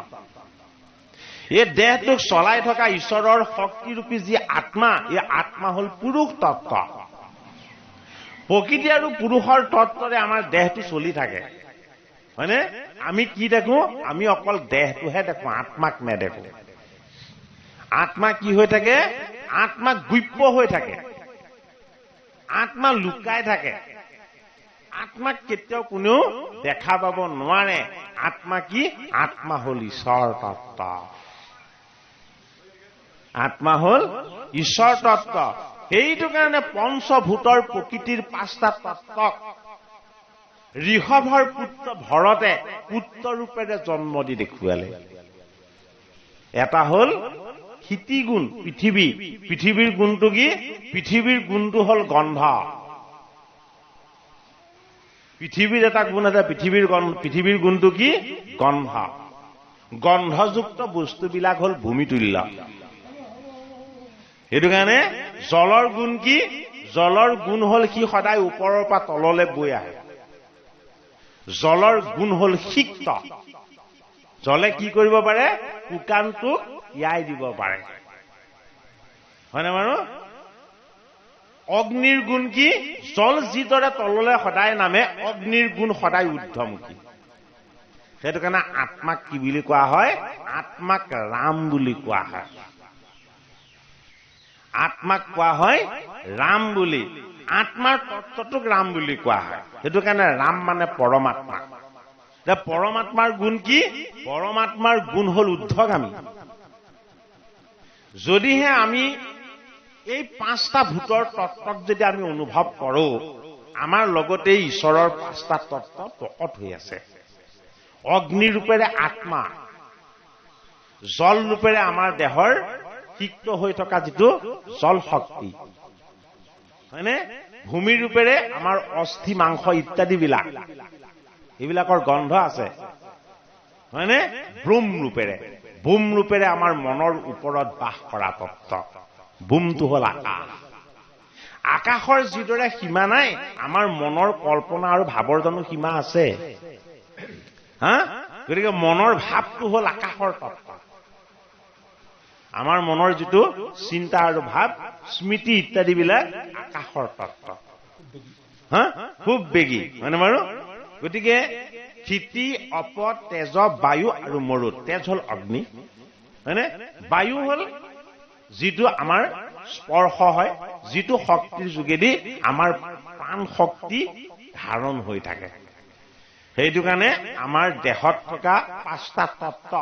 এই দেহটোক চলাই থকা ঈশ্বৰৰ শক্তিৰূপী যি আত্মা, এই আত্মা হল পুৰুষ তত্ত্ব। প্ৰকৃতি আৰু পুৰুষৰ তত্ত্বৰে আমাৰ দেহটো চলি থাকে, হয়নে? আমি কি দেখো? আমি অকল দেহটোহে দেখো, আত্মাক নেদেখো। আত্মা কি হৈ থাকে? আত্মা গুপ্য হৈ থাকে, আত্মা লুকাই থাকে। আত্মাক কেতিয়াও কোনেও দেখা পাব নোৱাৰে। আত্মা কি? আত্মা হল ঈশ্বৰ তত্ত্ব। আত্মা হল ঈশ্বৰ তত্ত্ব। সেইটো কাৰণে পঞ্চভূতৰ প্ৰকৃতিৰ 5টা তত্ত্বক ঋষভৰ পুত্ৰ ভৰতে পুত্ৰৰূপেৰে জন্ম দি দেখুৱালে। এটা হল ক্ষিতিগুণ, পৃথিৱী। পৃথিৱীৰ গুণটো কি? পৃথিৱীৰ গুণটো হল গন্ধ। পৃথিৱীৰ এটা গুণ আছে, পৃথিৱীৰ গুণটো কি? গন্ধ। গন্ধযুক্ত বস্তুবিলাক হল ভূমিতুল্য। সেইটো কাৰণে জলৰ গুণ কি? জলৰ গুণ হল সি সদায় ওপৰৰ পৰা তললৈ বৈ আহে। জলৰ গুণ হল সিক্ত। জলে কি কৰিব পাৰে? শুকানটোক তিয়াই দিব পাৰে, হয়নে বাৰু? অগ্নিৰ গুণ কি? জল যিদৰে তললৈ সদায় নামে, অগ্নিৰ গুণ সদায় ঊৰ্ধ্বমুখী। সেইটো কাৰণে আত্মাক কি বুলি কোৱা হয়? আত্মাক ৰাম বুলি কোৱা হয়। আত্মাক কোৱা হয় ৰাম বুলি। আত্মাৰ তত্ত্বটোক ৰাম বুলি কোৱা হয়। সেইটো কাৰণে ৰাম মানে পৰমাত্মা। পৰমাত্মাৰ গুণ কি? পৰমাত্মাৰ গুণ হল ঊৰ্ধ্বগামী। যদিহে আমি এই 5টা ভূতৰ তত্ত্বক যদি আমি অনুভৱ কৰো, আমাৰ লগতে ঈশ্বৰৰ 5টা তত্ত্ব প্ৰকট হৈ আছে। অগ্নিৰূপেৰে আত্মা, জল ৰূপেৰে আমাৰ দেহৰ সিক্ত হৈ থকা যিটো জল শক্তি, হয়নে? ভূমি ৰূপেৰে আমাৰ অস্থি, মাংস ইত্যাদি বিলাক, এইবিলাকৰ গন্ধ আছে, হয়নে? ভূম ৰূপেৰে আমাৰ মনৰ ওপৰত বাস কৰা তত্ত্ব। ভূমটো হল আকাশ। আকাশৰ যিদৰে সীমা নাই, আমাৰ মনৰ কল্পনা আৰু ভাৱৰ জানো সীমা আছে? গতিকে মনৰ ভাৱটো হ'ল আকাশৰ তত্ত্ব। আমাৰ মনৰ যিটো চিন্তা আৰু ভাৱ, স্মৃতি ইত্যাদিবিলাক আকাশৰ তত্ত্ব। খুব বেগী মানে বাৰু। গতিকে ক্ষিতি, অপ, তেজ, বায়ু আৰু মৰুত। তেজ হ'ল অগ্নি, হয়নে? বায়ু হ'ল যিটো আমাৰ স্পৰ্শ হয়, যিটো শক্তিৰ যোগেদি আমাৰ প্ৰাণ শক্তি ধাৰণ হৈ থাকে। সেইটো কাৰণে আমাৰ দেহত থকা 5টা তত্ত্ব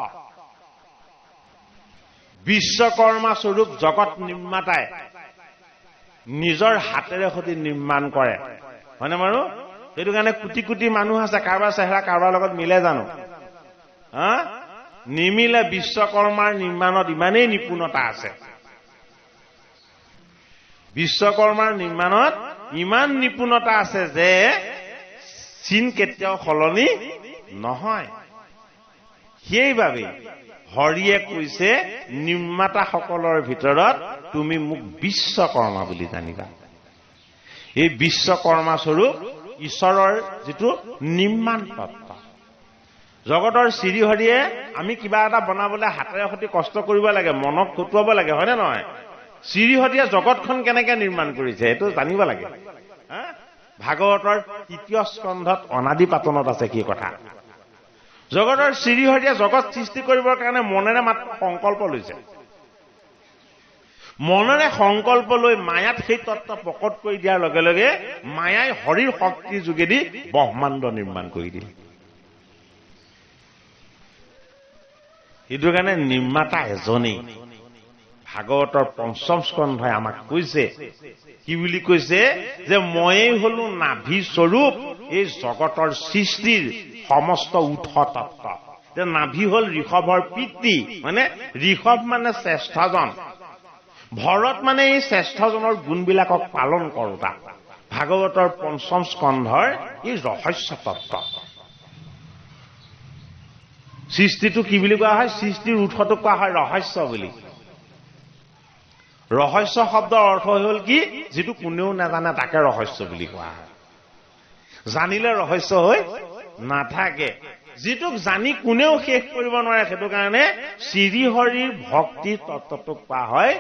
বিশ্বকৰ্মা স্বৰূপ জগত নিৰ্মাতাই নিজৰ হাতেৰে সৈতে নিৰ্মাণ কৰে, হয়নে বাৰু? সেইটো কাৰণে কোটি কোটি মানুহ আছে, কাৰোবাৰ চেহেৰা কাৰোবাৰ লগত মিলে জানো? নিমিলে। বিশ্বকৰ্মাৰ নিৰ্মাণত ইমানেই নিপুণতা আছে, বিশ্বকৰ্মাৰ নিৰ্মাণত ইমান নিপুণতা আছে যে চিন কেতিয়াও সলনি নহয়। সেইবাবে হৰিয়ে কৈছে নিৰ্মাতাসকলৰ ভিতৰত তুমি মোক বিশ্বকৰ্মা বুলি জানিবা। এই বিশ্বকৰ্মা স্বৰূপ ঈশ্বৰৰ যিটো নিৰ্মাণ তত্ত্ব। জগতৰ শ্ৰীহৰিয়ে আমি কিবা এটা বনাবলৈ হাতেৰে সৈতে কষ্ট কৰিব লাগে, মনক খটুৱাব লাগে, হয়নে নহয়? শ্ৰীহৰিয়ে জগতখন কেনেকে নিৰ্মাণ কৰিছে এইটো জানিব লাগে। ভাগৱতৰ 3য় স্কন্ধত অনাদি পাতনত আছে কি কথা। জগতৰ শ্ৰীহৰিয়ে জগত সৃষ্টি কৰিবৰ কাৰণে মনেৰে মাত্ৰ সংকল্প লৈছে। মনেৰে সংকল্প লৈ মায়াত সেই তত্ত্ব প্ৰকট কৰি দিয়াৰ লগে লগে মায়াই হৰিৰ শক্তিৰ যোগেদি ব্ৰহ্মাণ্ড নিৰ্মাণ কৰি দিলে। সেইটো কাৰণে নিৰ্মাতা এজনেই। ভাগৱতৰ 5ম স্কন্ধই আমাক কৈছে, কি বুলি কৈছে? যে ময়েই হলো নাভি স্বৰূপ এই জগতৰ সৃষ্টিৰ সমস্ত উৎস তত্ত্ব। যে নাভি হ'ল ঋষভৰ পিতৃ, মানে ঋষভ মানে শ্ৰেষ্ঠজন, ভৰত মানে এই শ্ৰেষ্ঠজনৰ গুণবিলাকক পালন কৰোতা। ভাগৱতৰ 5ম স্কন্ধৰ এই ৰহস্য তত্ত্ব। সৃষ্টিটো কি বুলি কোৱা হয়? সৃষ্টিৰ উৎসটোক কোৱা হয় ৰহস্য বুলি। ৰহস্য শব্দৰ অৰ্থ হ'ল কি? যিটো কোনেও নাজানে তাকে ৰহস্য বুলি কোৱা হয়। জানিলে ৰহস্য হৈ নাথাকে। যিটোক জানি কোনেও শেষ কৰিব নোৱাৰে, সেইটো কাৰণে শ্ৰীহৰিৰ ভক্তি তত্ত্বটোক কোৱা হয়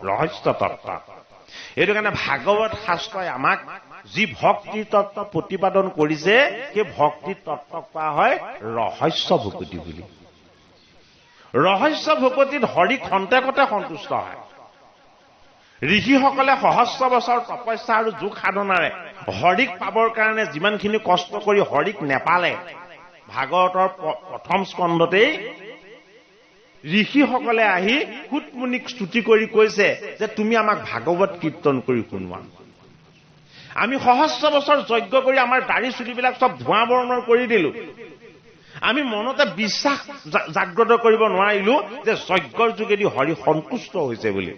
ৰহস্য তত্ত্ব। এইটো কাৰণে ভাগৱত শাস্ত্ৰই আমাক যি ভক্তি তত্ত্ব প্ৰতিপাদন কৰিছে, সেই ভক্তি তত্ত্বক কোৱা হয় ৰহস্য ভকতি বুলি। ৰহস্য ভকতিত হৰি খন্তেকতে সন্তুষ্ট হয়। ঋষিসকলে সহস্ৰ বছৰ তপস্যা আৰু যোগ সাধনাৰে হৰিক পাবৰ কাৰণে যিমানখিনি কষ্ট কৰি হৰিক নেপালে, ভাগৱতৰ 1ম স্কন্ধতেই ঋষিসকলে আহি কুটমুনিক স্তুতি কৰি কৈছে যে তুমি আমাক ভাগৱত কীৰ্তন কৰি শুনোৱা। আমি সহস্ৰ বছৰ যজ্ঞ কৰি আমাৰ দাড়ি চুলিবিলাক চব ধোঁৱা বৰণৰ কৰি দিলো। আমি মনতে বিশ্বাস জাগ্ৰত কৰিব নোৱাৰিলো যে যজ্ঞৰ যোগেদি হৰি সন্তুষ্ট হৈছে বুলি।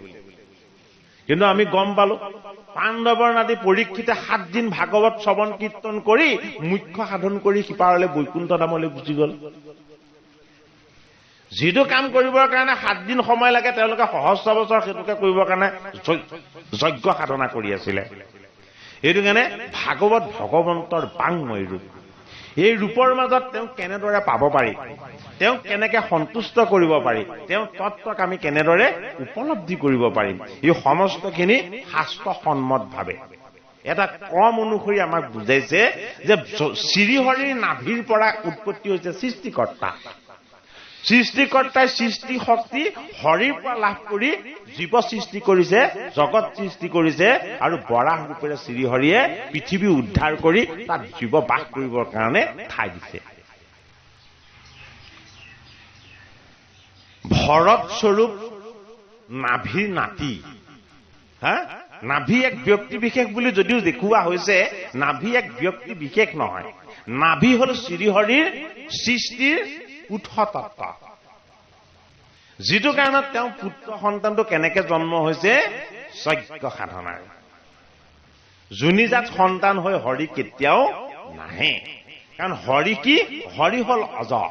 কিন্তু আমি গম পালো, পাণ্ডৱৰ নাদি পৰীক্ষিতে 7 দিন ভাগৱত শ্ৰৱণ কীৰ্তন কৰি মুখ্য সাধন কৰি সিপাৰলৈ বৈকুণ্ঠ ধামলৈ গুচি গল। যিটো কাম কৰিবৰ কাৰণে 7 দিন সময় লাগে, তেওঁলোকে সহস্ৰ বছৰ সেইটোকে কৰিবৰ কাৰণে যজ্ঞ সাধনা কৰি আছিলে। এইটো কাৰণে ভাগৱত ভগৱন্তৰ বাংময় ৰূপ। এই ৰূপৰ মাজত তেওঁক কেনেদৰে পাব পাৰি, তেওঁক কেনেকে সন্তুষ্ট কৰিব পাৰি, তেওঁৰ তত্ত্বক আমি কেনেদৰে উপলব্ধি কৰিব পাৰিম, এই সমস্তখিনি শাস্ত্ৰসন্মতভাৱে এটা ক্ৰম অনুসৰি আমাক বুজাইছে যে শ্ৰীহৰিৰ নাভিৰ পৰা উৎপত্তি হৈছে সৃষ্টিকৰ্তা। সৃষ্টিকৰ্তাই সৃষ্টি শক্তি হৰিৰ পৰা লাভ কৰি জীৱ সৃষ্টি কৰিছে, জগত সৃষ্টি কৰিছে, আৰু বৰাহ ৰূপেৰে শ্ৰীহৰিয়ে পৃথিৱী উদ্ধাৰ কৰি তাত জীৱ বাস কৰিবৰ কাৰণে ঠাই দিছে। ভৰত স্বৰূপ নাভিৰ নাতি। নাভি এক ব্যক্তি বিশেষ বুলি যদিও দেখুওৱা হৈছে, নাভি এক ব্যক্তি বিশেষ নহয়। নাভি হল শ্ৰীহৰিৰ সৃষ্টিৰ উৎস তত্ত্ব। যিটো কাৰণত তেওঁ পুত্ৰ সন্তানটো কেনেকে জন্ম হৈছে? যজ্ঞ সাধনাৰ। যোনিজাত সন্তান হৈ হৰি কেতিয়াও নাহে, কাৰণ হৰি কি? হৰি হল অজৰ,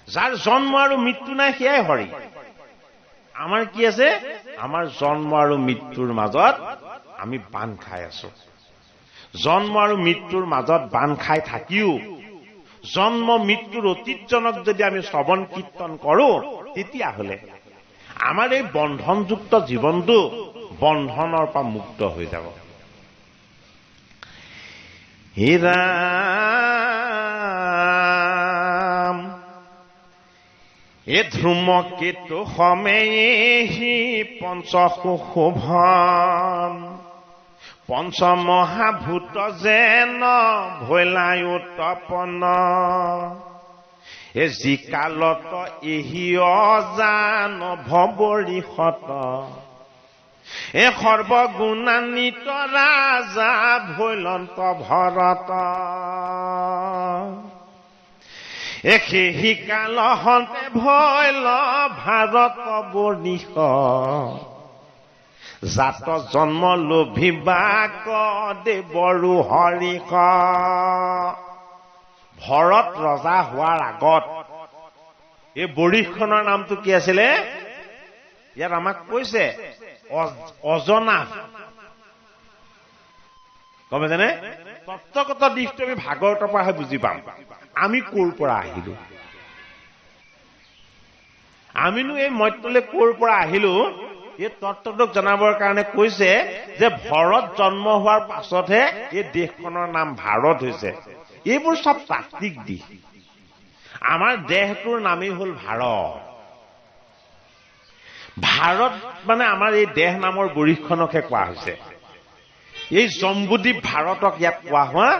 যাৰ জন্ম আৰু মৃত্যু নাই, সেয়াই হৰি। আমাৰ কি আছে? আমাৰ জন্ম আৰু মৃত্যুৰ মাজত আমি বান্ধ খাই আছো। জন্ম আৰু মৃত্যুৰ মাজত বান্ধ খাই থাকিও জন্ম মৃত্যুৰ অতীতজনক যদি আমি শ্ৰৱণ কীৰ্তন কৰো তেতিয়াহ'লে আমাৰ এই বন্ধনযুক্ত জীৱনটো বন্ধনৰ পৰা মুক্ত হৈ যাব। হে ৰাম এ ধ্ৰুমকেতু সমেহি পঞ্চশোভন পঞ্চমহাভূত যেন ভৈলায়ু তপন এ যি কালত এহি অজান ভৱৰিষত এ সৰ্বগুণান্বিত ৰাজা ভৈলন্ত ভৰত এ সেই কালহন্তে ভৈল ভাৰত বৰ্ণিষ জাত জন্ম লোভিবাক দেৱৰু হৰিষ। ভৰত ৰজা হোৱাৰ আগত এই বৰিষখনৰ নামটো কি আছিলে? ইয়াত আমাক কৈছে অজনাভ। গম পাইছেনে? তত্ত্বগত দিশটো আমি ভাগৱতৰ পৰাহে বুজি পাম। আমি ক'ৰ পৰা আহিলো? আমিনো এই মৰ্ত্যলৈ ক'ৰ পৰা আহিলো? এই তত্ত্বটোক জনাবৰ কাৰণে কৈছে যে ভৰত জন্ম হোৱাৰ পাছতহে এই দেশখনৰ নাম ভাৰত হৈছে। এইবোৰ সব তাত্ত্বিক দিশ। আমাৰ দেহটোৰ নামেই হ'ল ভাৰত। ভাৰত মানে আমাৰ এই দেহ নামৰ বৰিষখনকহে কোৱা হৈছে। এই জম্বুদ্বীপ ভাৰতক ইয়াত কোৱা হোৱা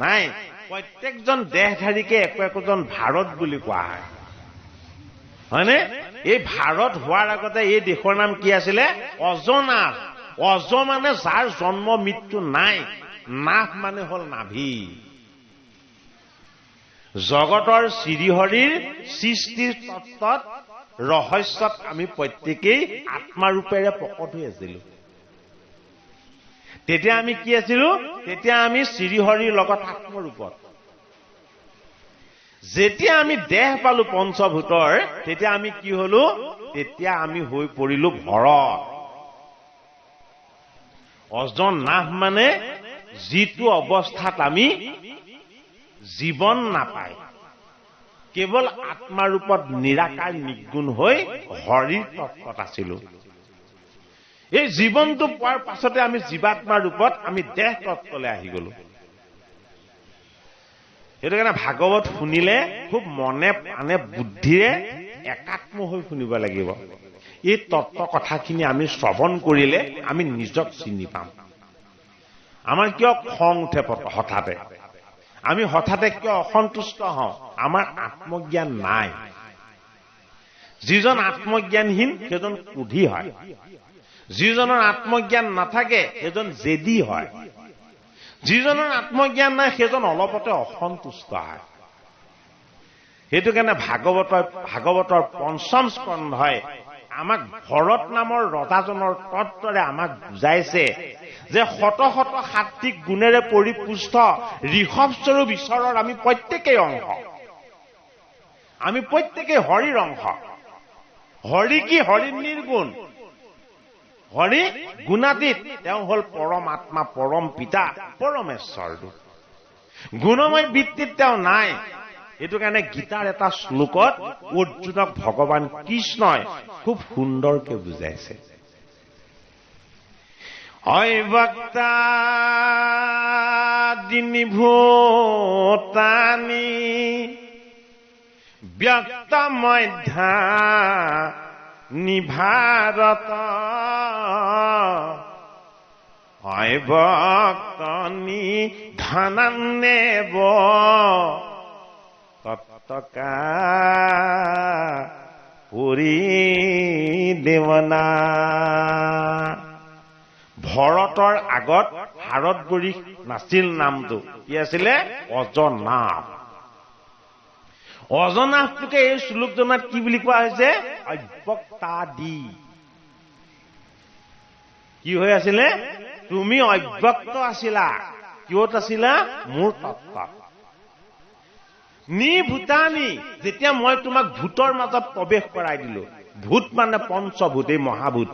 নাই। প্ৰত্যেকজন দেহধাৰীকে একোজন ভাৰত বুলি কোৱা হয়, হয়নে? এই ভাৰত হোৱাৰ আগতে এই দেশৰ নাম কি আছিলে? অজনাভ। অজ মানে যাৰ জন্ম মৃত্যু নাই, নাভ মানে হ'ল নাভি। জগতৰ শ্ৰীহৰিৰ সৃষ্টিৰ তত্ত্বত ৰহস্যত আমি প্ৰত্যেকেই আত্মাৰূপেৰে প্ৰকট হৈ আছিলো। তেতিয়া আমি কি আছিলো? তেতিয়া আমি শ্ৰীহৰিৰ লগত আত্মৰূপত। যেতিয়া আমি দেহ পালো পঞ্চভূতৰ, তেতিয়া আমি কি হলো? তেতিয়া আমি হৈ পৰিলো ভৰত। অজনাভ মানে যিটো অৱস্থাত আমি জীৱন নাপায়, কেৱল আত্মাৰূপত নিৰাকাৰ নিগুণ হৈ হৰিৰ তত্ত্বত আছিলো। এই জীৱনটো পোৱাৰ পাছতে আমি জীৱাত্মাৰ ৰূপত আমি দেহ তত্ত্বলৈ আহি গলো। সেইটো কাৰণে ভাগৱত শুনিলে খুব মনে প্ৰাণে বুদ্ধিৰে একাত্ম হৈ শুনিব লাগিব। এই তত্ত্ব কথাখিনি আমি শ্ৰৱণ কৰিলে আমি নিজক চিনি পাম। আমাৰ কিয় খং উঠে হঠাতে? আমি হঠাতে কিয় অসন্তুষ্ট হওঁ? আমাৰ আত্মজ্ঞান নাই। যিজন আত্মজ্ঞানহীন সেইজন ক্ৰোধী হয়। যিজনৰ আত্মজ্ঞান নাথাকে সেইজন জেদী হয়। যিজনৰ আত্মজ্ঞান নাই সেইজন অলপতে অসন্তুষ্ট হয়। সেইটো কাৰণে ভাগৱতৰ পঞ্চম স্কন্ধই আমাক ভৰত নামৰ ৰজাজনৰ তত্ত্বৰে আমাক বুজাইছে যে শত শত সাত্বিক গুণেৰে পৰিপুষ্ট ঋষভস্বৰূপ ঈশ্বৰৰ আমি প্ৰত্যেকেই অংশ। আমি প্ৰত্যেকেই হৰিৰ অংশ। হৰি কি? হৰি নিৰ্গুণ। হৰি গুণাতীত। তেওঁ হ'ল পৰম আত্মা, পৰম পিতা, পৰমেশ্বৰ। গুণময় বৃত্তিত তেওঁ নাই। এইটো কাৰণে গীতাৰ এটা শ্লোকত অৰ্জুনক ভগৱান কৃষ্ণই খুব সুন্দৰকে বুজাইছে। অব্যক্তাদিনী ভূতানি ব্যক্ত মধ্যা নিভাৰত অব্যক্তনি ধনান্নেব তত্ত্বকা পুৰী দেৱনা। ভৰতৰ আগত ভাৰত বৰিষ নাছিল। নামটো কি আছিলে? অজনাভ। অজনাভটোকে এই শ্লোকজনাত কি বুলি কোৱা হৈছে? অব্যক্তাদি। কি হৈ আছিলে? তুমি অব্যক্ত আছিলা। কিয়ত আছিলা? মোৰ তত্ত্বত। নিভূতানি, যেতিয়া মই তোমাক ভূতৰ মাজত প্ৰৱেশ কৰাই দিলো। ভূত মানে পঞ্চভূত, এই মহাভূত।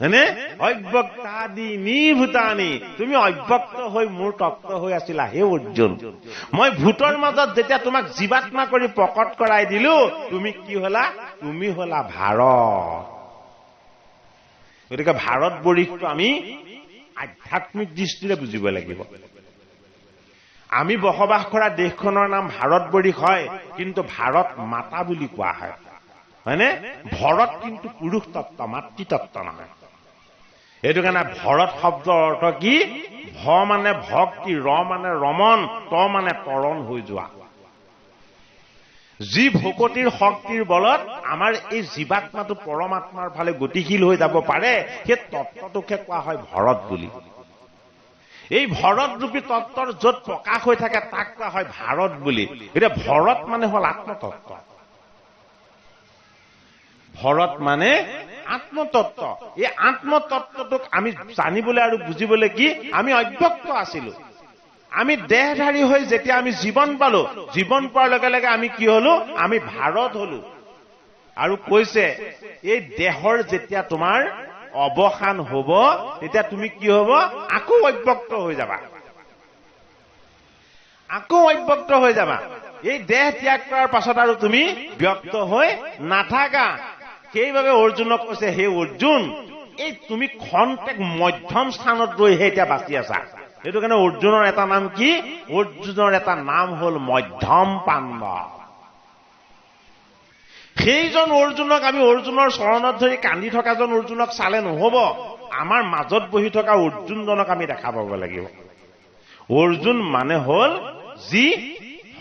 হয়নে? অব্যক্তাদি নিভূতানি, তুমি অব্যক্ত হৈ মোৰ তত্ত্ব হৈ আছিলা হে অৰ্জুন। মই ভূতৰ মাজত যেতিয়া তোমাক জীৱাত্মা কৰি প্ৰকট কৰাই দিলো, তুমি কি হলা? তুমি হলা ভাৰত। গতিকে ভাৰত বৰিশটো আমি আধ্যাত্মিক দৃষ্টিৰে বুজিব লাগিব। আমি বসবাস কৰা দেশখনৰ নাম ভাৰত বৰিশ হয়, কিন্তু ভাৰত মাতা বুলি কোৱা হয়, হয়নে? ভৰত কিন্তু পুৰুষ তত্ত্ব, মাতৃতত্ত্ব নহয়। এইটো কাৰণে ভৰত শব্দৰ অৰ্থ কি? ভ মানে ভক্তি, ৰ মানে ৰমন, ত মানে তৰণ হৈ যোৱা। যি ভকতিৰ শক্তিৰ বলত আমাৰ এই জীৱাত্মাটো পৰমাত্মাৰ ফালে গতিশীল হৈ যাব পাৰে, সেই তত্ত্বটোকে কোৱা হয় ভৰত বুলি। এই ভৰত ৰূপী তত্ত্বৰ য'ত প্ৰকাশ হৈ থাকে তাক কোৱা হয় ভাৰত বুলি। এতিয়া ভৰত মানে হল আত্মতত্ত্ব। ভৰত মানে আত্মতত্ত্ব। এই আত্মতত্ত্বটোক আমি জানিবলৈ আৰু বুজিবলৈ কি? আমি অব্যক্ত আছিলো। আমি দেহধাৰী হৈ যেতিয়া আমি জীৱন পালো, জীৱন পোৱাৰ লগে লগে আমি কি হলো? আমি ভাৰত হলো। আৰু কৈছে এই দেহৰ যেতিয়া তোমাৰ অৱসান হব, তেতিয়া তুমি কি হব? আকৌ অব্যক্ত হৈ যাবা। আকৌ অব্যক্ত হৈ যাবা। এই দেহ ত্যাগ কৰাৰ পাছত আৰু তুমি ব্যক্ত হৈ নাথাকা। সেইবাবে অৰ্জুনক কৈছে, হে অৰ্জুন, এই তুমি খন্তেক মধ্যম স্থানত ৰৈহে এতিয়া বাচি আছা। সেইটো কাৰণে অৰ্জুনৰ এটা নাম কি? অৰ্জুনৰ এটা নাম হল মধ্যম পাণ্ডৱ। সেইজন অৰ্জুনক আমি অৰ্জুনৰ চৰণত ধৰি কান্দি থকাজন অৰ্জুনক চালে নহব। আমাৰ মাজত বহি থকা অৰ্জুনজনক আমি দেখা পাব লাগিব। অৰ্জুন মানে হল যি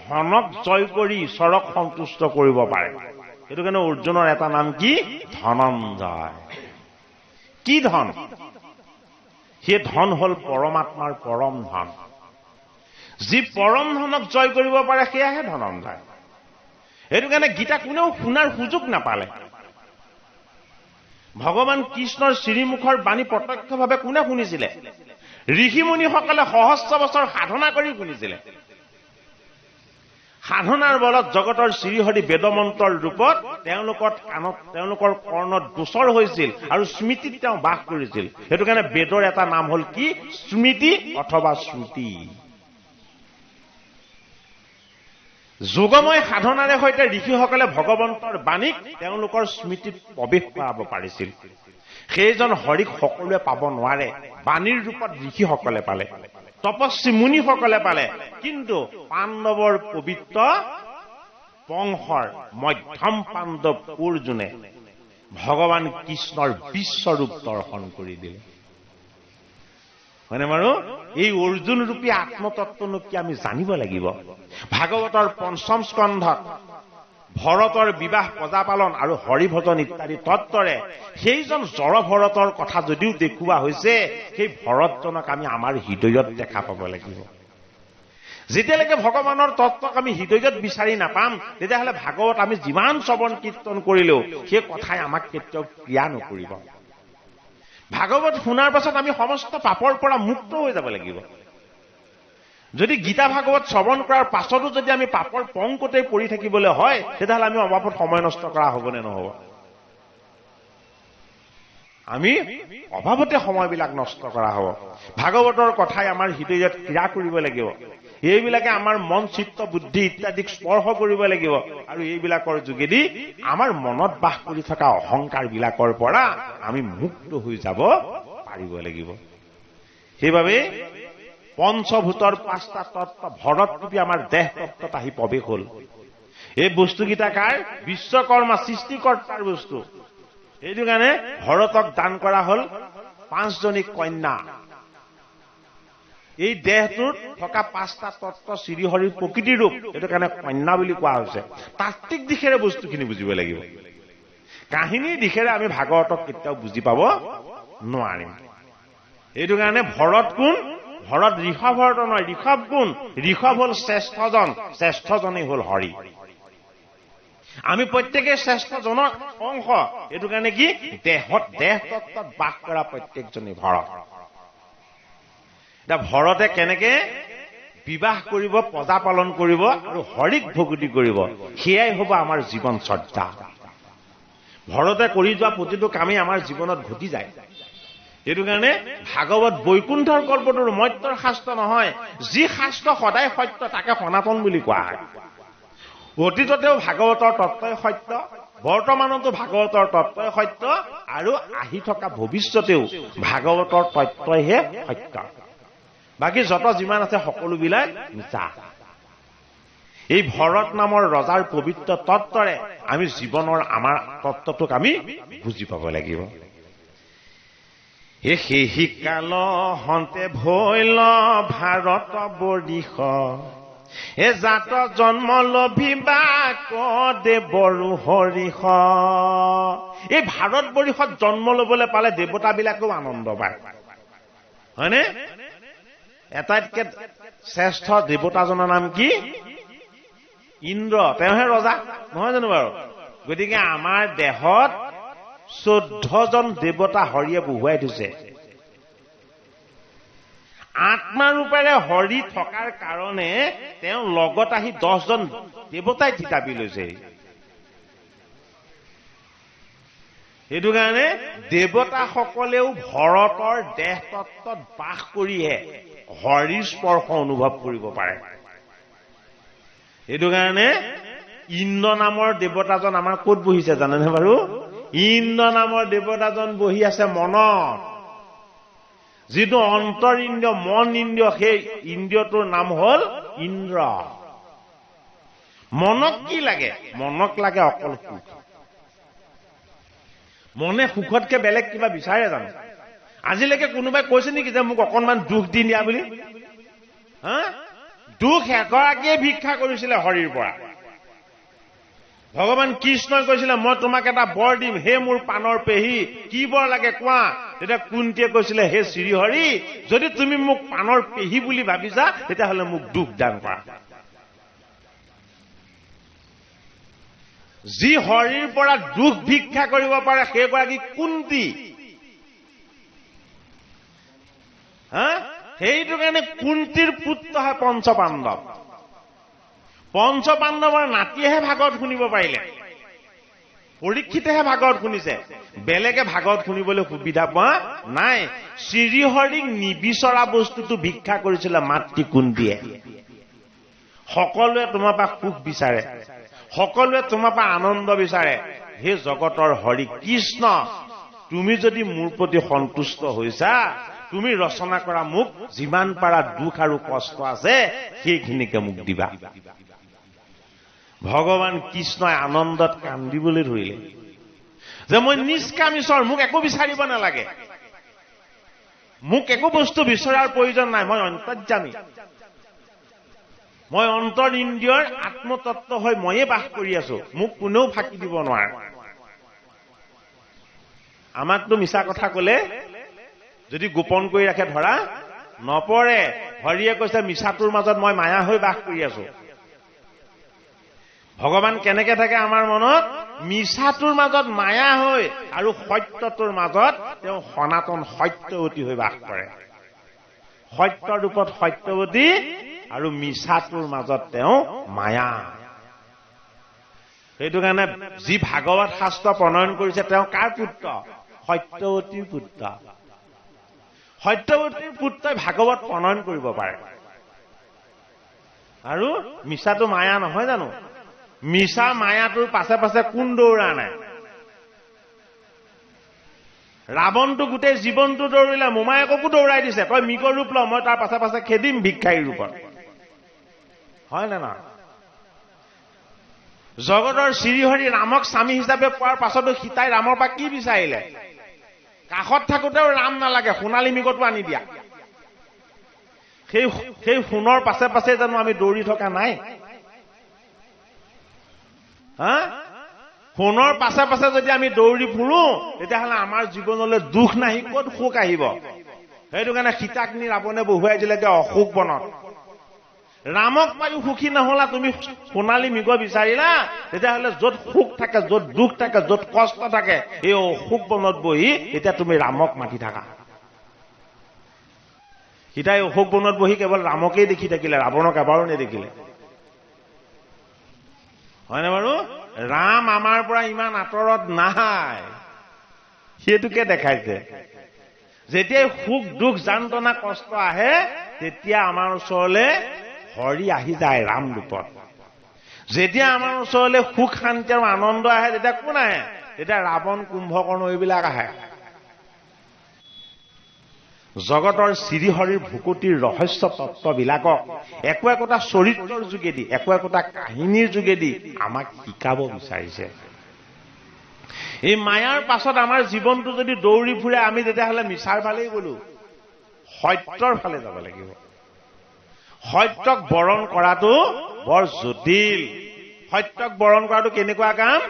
ধনক জয় কৰি ঈশ্বৰক সন্তুষ্ট কৰিব পাৰে। সেইটো কাৰণে অৰ্জুনৰ এটা নাম কি? ধনঞ্জয়। কি ধন? সেই ধন হল পৰমাত্মাৰ পৰম ধন। যি পৰম ধনক জয় কৰিব পাৰে সেয়াহে ধনঞ্জয়। সেইটো কাৰণে গীতা কোনেও শুনাৰ সুযোগ নাপালে। ভগৱান কৃষ্ণৰ শ্ৰীমুখৰ বাণী প্ৰত্যক্ষভাৱে কোনে শুনিছিলে? ঋষিমুনিসকলে সহস্ৰ বছৰ সাধনা কৰি শুনিছিলে। সাধনাৰ বলত জগতৰ শ্ৰীহৰি বেদমন্ত্ৰৰ ৰূপত তেওঁলোকৰ কৰ্ণত গোচৰ হৈছিল আৰু স্মৃতিত তেওঁ বাস কৰিছিল। সেইটো কাৰণে বেদৰ এটা নাম হল কি? স্মৃতি অথবা শ্ৰুতি। যোগময় সাধনাৰে সৈতে ঋষিসকলে ভগৱন্তৰ বাণীক তেওঁলোকৰ স্মৃতিত প্ৰৱেশ কৰাব পাৰিছিল। সেইজন হৰিক সকলোৱে পাব নোৱাৰে। বাণীৰ ৰূপত ঋষিসকলে পালে, তপস্বী মুনিসকলে পালে, কিন্তু পাণ্ডৱৰ পবিত্ৰ বংশৰ মধ্যম পাণ্ডৱ অৰ্জুনে ভগৱান কৃষ্ণৰ বিশ্বৰূপ দৰ্শন কৰি দিলে। হয়নে বাৰু? এই অৰ্জুন ৰূপী আত্মতত্ত্বনো কি আমি জানিব লাগিব। ভাগৱতৰ পঞ্চম স্কন্ধত ভৰতৰ বিবাহ, প্ৰজাপালন আৰু হৰিভজন ইত্যাদি তত্ত্বৰে সেইজন জড় ভৰতৰ কথা যদিও দেখুওৱা হৈছে, সেই ভৰতজনক আমি আমাৰ হৃদয়ত দেখা পাব লাগিব। যেতিয়ালৈকে ভগৱানৰ তত্ত্বক আমি হৃদয়ত বিচাৰি নাপাম, তেতিয়াহ'লে ভাগৱত আমি যিমান শ্ৰৱণ কীৰ্তন কৰিলেও সেই কথাই আমাক কেতিয়াও ক্ৰিয়া নকৰিব। ভাগৱত শুনাৰ পাছত আমি সমস্ত পাপৰ পৰা মুক্ত হৈ যাব লাগিব। যদি গীতা ভাগৱত শ্ৰৱণ কৰাৰ পাছতো যদি আমি পাপৰ পংকতে পৰি থাকিবলৈ হয়, তেতিয়াহ'লে আমি অবাবত সময় নষ্ট কৰা হ'ব নে নহ'ব? আমি অভাৱতে সময়বিলাক নষ্ট কৰা হ'ব। ভাগৱতৰ কথাই আমাৰ হৃদয়ত ক্ৰিয়া কৰিব লাগিব। এইবিলাকে আমাৰ মন, চিত্ত, বুদ্ধি ইত্যাদিক স্পৰ্শ কৰিব লাগিব। আৰু এইবিলাকৰ যোগেদি আমাৰ মনত বাস কৰি থকা অহংকাৰ বিলাকৰ পৰা আমি মুক্ত হৈ যাব পাৰিব লাগিব। সেইবাবে পঞ্চভূতৰ পাঁচটা তত্ত্ব ভৰত ৰূপী আমাৰ দেহ তত্ত্বত আহি প্ৰৱেশ হল। এই বস্তুকেইটা কাৰ? বিশ্বকৰ্মা সৃষ্টিকৰ্তাৰ বস্তু। সেইটো কাৰণে ভৰতক দান কৰা হল 5জনী কন্যা। এই দেহটোত থকা 5টা তত্ত্ব শ্ৰীহৰিৰ প্ৰকৃতিৰ ৰূপ, সেইটো কাৰণে কন্যা বুলি কোৱা হৈছে। তাত্ত্বিক দিশেৰে বস্তুখিনি বুজিব লাগিব। কাহিনীৰ দিশেৰে আমি ভাগৱতক কেতিয়াও বুজি পাব নোৱাৰিম। এইটো কাৰণে ভৰত কোন? ভৰত ঋষভৰ নহয়, ঋষভ কোন? ঋষভ হল শ্ৰেষ্ঠজন, শ্ৰেষ্ঠজনেই হল হৰি। আমি প্ৰত্যেকে শ্ৰেষ্ঠজনৰ অংশ। এইটো কাৰণে কি? দেহ তত্ত্বত বাস কৰা প্ৰত্যেকজনেই ভৰত। এতিয়া ভৰতে কেনেকে বিবাহ কৰিব, প্ৰজা পালন কৰিব আৰু হৰিক ভক্তি কৰিব, সেয়াই হ'ব আমাৰ জীৱন চৰ্যা। ভৰতে কৰি যোৱা প্ৰতিটো কামেই আমাৰ জীৱনত ঘটি যায়। এইটো কাৰণে ভাগৱত বৈকুণ্ঠৰ কল্পতৰু মত্যৰ শাস্ত্ৰ নহয়। যি শাস্ত্ৰ সদায় সত্য তাকে সনাতন বুলি কোৱা হয়। অতীততেও ভাগৱতৰ তত্ত্বই সত্য, বৰ্তমানতো ভাগৱতৰ তত্ত্বই সত্য, আৰু আহি থকা ভৱিষ্যতেও ভাগৱতৰ তত্ত্বইহে সত্য। বাকী যত যিমান আছে সকলোবিলাক মিছা। এই ভৰত নামৰ ৰজাৰ পবিত্ৰ তত্ত্বৰে আমি জীৱনৰ আমাৰ তত্ত্বটোক আমি বুজি পাব লাগিব। সেই কাল হন্তে ভৈল ভাৰত বৰিষ, জাত জন্ম লভিবা দেৱৰু হৰিষ। এই ভাৰত বৰিষত জন্ম লবলৈ পালে দেৱতাবিলাকেও আনন্দ পায়, হয়নে? এটাইতকে শ্ৰেষ্ঠ দেৱতাজনৰ নাম কি? ইন্দ্ৰ। তেওঁহে ৰজা, নহয় জানো বাৰু? গতিকে আমাৰ দেহত 14জন দেৱতা হৰিয়ে বহুৱাই থৈছে। আত্মাৰূপেৰে হৰি থকাৰ কাৰণে তেওঁ লগত আহি 10জন দেৱতাই থিতাপি লৈছে। সেইটো কাৰণে দেৱতাসকলেও ভৰতৰ দেহ তত্ত্বত বাস কৰিহে হৰিৰ স্পৰ্শ অনুভৱ কৰিব পাৰে। সেইটো কাৰণে ইন্দ্ৰ নামৰ দেৱতাজন আমাৰ ক'ত বহিছে জানেনে বাৰু? ইন্দ্ৰ নামৰ দেৱতাজন বহি আছে মনত। যিটো অন্তৰ ইন্দ্ৰিয়, মন ইন্দ্ৰিয়, সেই ইন্দ্ৰিয়টোৰ নাম হল ইন্দ্ৰ। মনক কি লাগে? মনক লাগে অকল সুখ। মনে সুখতকে বেলেগ কিবা বিচাৰে জানো? আজিলৈকে কোনোবাই কৈছে নেকি যে মোক অকণমান দুখ দি দিয়া বুলি? দুখ এগৰাকীয়ে ভিক্ষা কৰিছিলে হৰিৰ পৰা। ভগৱান কৃষ্ণই কৈছিলে মই তোমাক এটা বৰ দিম, হে মোৰ পানৰ পেহী, কি বৰ লাগে কোৱা? তেতিয়া কুন্তীয়ে কৈছিলে হে শ্ৰীহৰি, যদি তুমি মোক পানৰ পেহী বুলি ভাবিছা তেতিয়াহ'লে মোক দুখ দান কৰা। যি হৰিৰ পৰা দুখ ভিক্ষা কৰিব পাৰে সেইগৰাকী কুন্তি। সেইটো কাৰণে কুন্তীৰ পুত্ৰ হয় পঞ্চপাণ্ডৱ। পঞ্চপাণ্ডৱৰ নাতিয়েহে ভাগৱত শুনিব পাৰিলে। পৰীক্ষিতেহে ভাগৱত শুনিছে, বেলেগে ভাগৱত শুনিবলৈ সুবিধা পোৱা নাই। শ্ৰীহৰিক নিবিচৰা বস্তুটো ভিক্ষা কৰিছিলে মাতৃ কুন্তীয়ে। সকলোৱে তোমাৰ পৰা সুখ বিচাৰে, সকলোৱে তোমাৰ পৰা আনন্দ বিচাৰে। হে জগতৰ হৰি কৃষ্ণ, তুমি যদি মোৰ প্ৰতি সন্তুষ্ট হৈছা, তুমি ৰচনা কৰা মোক যিমান পাৰা দুখ আৰু কষ্ট আছে সেইখিনিকে মোক দিবা। ভগৱান কৃষ্ণই আনন্দত কান্দিবলৈ ধৰিলে যে মই নিষ্কামিশ্বৰ, মোক একো বিচাৰিব নালাগে, মোক একো বস্তু বিচৰাৰ প্ৰয়োজন নাই, মই অন্তৰ্যামী, মই অন্তৰ ইন্দ্ৰিয়ৰ আত্মতত্ত্ব হৈ ময়ে বাস কৰি আছো, মোক কোনেও ফাঁকি দিব নোৱাৰে। আমাকতো মিছা কথা কলে যদি গোপন কৰি ৰাখে ধৰা নপৰে। হৰিয়ে কৈছে মিছাটোৰ মাজত মই মায়া হৈ বাস কৰি আছো। ভগৱান কেনেকে থাকে আমাৰ মনত? মিছাটোৰ মাজত মায়া হৈ আৰু সত্যটোৰ মাজত তেওঁ সনাতন সত্যৱতী হৈ বাস কৰে। সত্য ৰূপত সত্যৱতী আৰু মিছাটোৰ মাজত তেওঁ মায়া। সেইটো কাৰণে যি ভাগৱত শাস্ত্ৰ প্ৰণয়ন কৰিছে তেওঁ কাৰ পুত্ৰ? সত্যৱতীৰ পুত্ৰ। সত্যৱতীৰ পুত্ৰই ভাগৱত প্ৰণয়ন কৰিব পাৰে। আৰু মিছাটো মায়া নহয় জানো? মিছা মায়াটোৰ পাছে পাছে কোন দৌৰা নাই? ৰাৱণটো গোটেই জীৱনটো দৌৰিলে, মোমায়েককো দৌৰাই দিছে, তই মৃগ ৰূপ ল, মই তাৰ পাছে পাছে খেদিম ভিক্ষাৰীৰ ৰূপত। হয় নে নহয়? জগতৰ শ্ৰীহৰি ৰামক স্বামী হিচাপে পোৱাৰ পাছতো সীতাই ৰামৰ পৰা কি বিচাৰিলে? কাষত থাকোতেও ৰাম নালাগে, সোণালী মৃগটো আনি দিয়া। সেই সোণৰ পাছে পাছে জানো আমি দৌৰি থকা নাই? সোণৰ পাছে পাছে যদি আমি দৌৰি ফুৰো তেতিয়াহ'লে আমাৰ জীৱনলৈ দুখ নাহি ক'ত সুখ আহিব? সেইটো কাৰণে সীতাক নি ৰাৱণে বহুৱাই দিলেগে অশোক বনত। ৰামক পায়ো সুখী নহলা, তুমি সোণালী মৃগ বিচাৰিলা, তেতিয়াহ'লে য'ত সুখ থাকে, য'ত দুখ থাকে, য'ত কষ্ট থাকে, এই অশোক বনত বহি এতিয়া তুমি ৰামক মাতি থাকা। সীতাই অশোক বনত বহি কেৱল ৰামকেই দেখি থাকিলে, ৰাৱণক এবাৰো নেদেখিলে। হয়নে বাৰু? ৰাম আমাৰ পৰা ইমান আঁতৰত নাই, সেইটোকে দেখাইছে। যেতিয়া সুখ দুখ যন্ত্ৰণা কষ্ট আহে তেতিয়া আমাৰ ওচৰলৈ হৰি আহি যায় ৰাম ৰূপত। যেতিয়া আমাৰ ওচৰলৈ সুখ শান্তি আৰু আনন্দ আহে তেতিয়া কোন আহে? তেতিয়া ৰাৱণ কুম্ভকৰ্ণ এইবিলাক আহে। জগতৰ শ্ৰীহৰিৰ ভুকুটিৰ ৰহস্য তত্ত্ববিলাকক একো একোটা চৰিত্ৰৰ যোগেদি, একো একোটা কাহিনীৰ যোগেদি আমাক শিকাব বিচাৰিছে। এই মায়াৰ পাছত আমাৰ জীৱনটো যদি দৌৰি ফুৰে আমি তেতিয়াহ'লে মিছাৰ ফালেই গলো, সত্যৰ ফালে যাব লাগিব। সত্যক বৰণ কৰাটো বৰ জটিল। সত্যক বৰণ কৰাটো কেনেকুৱা কাম?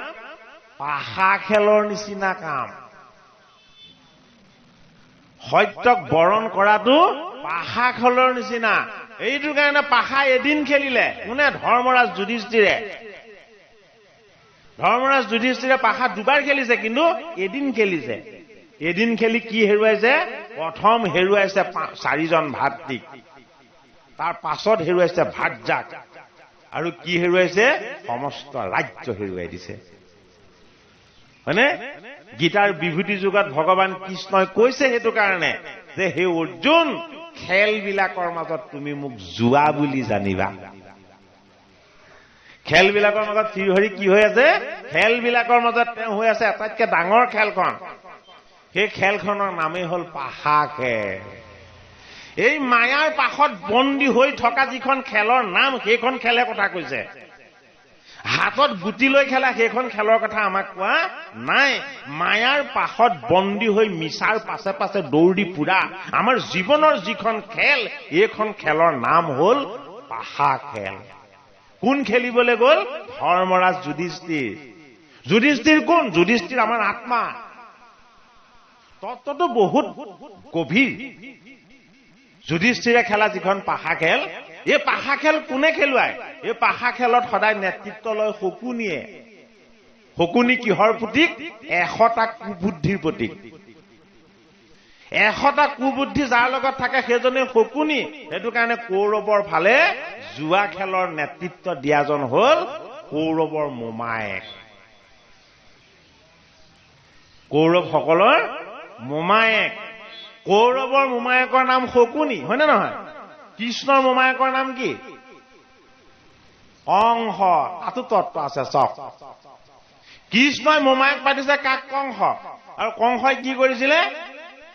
পাশা খেলৰ নিচিনা কাম। সত্যক বৰণ কৰাটো পাশা খেলৰ নিচিনা। এইটো কাৰণে পাশা এদিন খেলিলে কোনে? ধৰ্মৰাজ যুধিষ্ঠিৰে। ধৰ্মৰাজ যুধিষ্ঠিৰে পাশা দুবাৰ খেলিছে, কিন্তু এদিন খেলিছে। এদিন খেলি কি হেৰুৱাইছে? প্ৰথম হেৰুৱাইছে 4জন ভাতৃক, তাৰ পাছত হেৰুৱাইছে ভাৰ্যাক, আৰু কি হেৰুৱাইছে? সমস্ত ৰাজ্য হেৰুৱাই দিছে। হয়নে? গীতাৰ বিভূতি যুগত ভগৱান কৃষ্ণই কৈছে সেইটো কাৰণে যে হে অৰ্জুন, খেলবিলাকৰ মাজত তুমি মোক জুৱা বুলি জানিবা। খেলবিলাকৰ মাজত শ্ৰীহৰি কি হৈ আছে? খেলবিলাকৰ মাজত তেওঁ হৈ আছে আটাইতকৈ ডাঙৰ খেলখন। সেই খেলখনৰ নামেই হ'ল পাশা খেল। এই মায়াৰ পাশত বন্দী হৈ থকা যিখন খেলৰ নাম, সেইখন খেলে কথা কৈছে। হাতত গুটি লৈ খেলা সেইখন খেলৰ কথা আমাক কোৱা নাই। মায়াৰ পাশত বন্দী হৈ মিছাৰ পাছে পাছে দৌৰি ফুৰা আমাৰ জীৱনৰ যিখন খেল, এইখন খেলৰ নাম হ'ল পাশা খেল। কোন খেলিবলৈ গ'ল? ধৰ্মৰাজ যুধিষ্ঠিৰ। যুধিষ্ঠিৰ কোন? যুধিষ্ঠিৰ আমাৰ আত্মা। তত্ত্বটো বহুত গভীৰ। যুধিষ্ঠিৰে খেলা যিখন পাশা খেল, এই পাশা খেল কোনে খেলুৱায়? এই পাশা খেলত সদায় নেতৃত্ব লয় শকুনিয়ে। শকুনি কিহৰ প্ৰতীক? 100টা কুবুদ্ধিৰ প্ৰতীক। 100টা কুবুদ্ধি যাৰ লগত থাকে সেইজনে শকুনি। সেইটো কাৰণে কৌৰৱৰ ফালে জুৱা খেলৰ নেতৃত্ব দিয়াজন হ'ল কৌৰৱৰ মোমায়েক। কৌৰৱসকলৰ মোমায়েক। কৌৰৱৰ মোমায়েকৰ নাম শকুনি, হয়নে নহয়? কৃষ্ণৰ মোমায়েকৰ নাম কি? কংস। তাতো তত্ত্ব আছে চব। কৃষ্ণই মোমায়েক পাতিছে কাক? কংস। আৰু কংসই কি কৰিছিলে?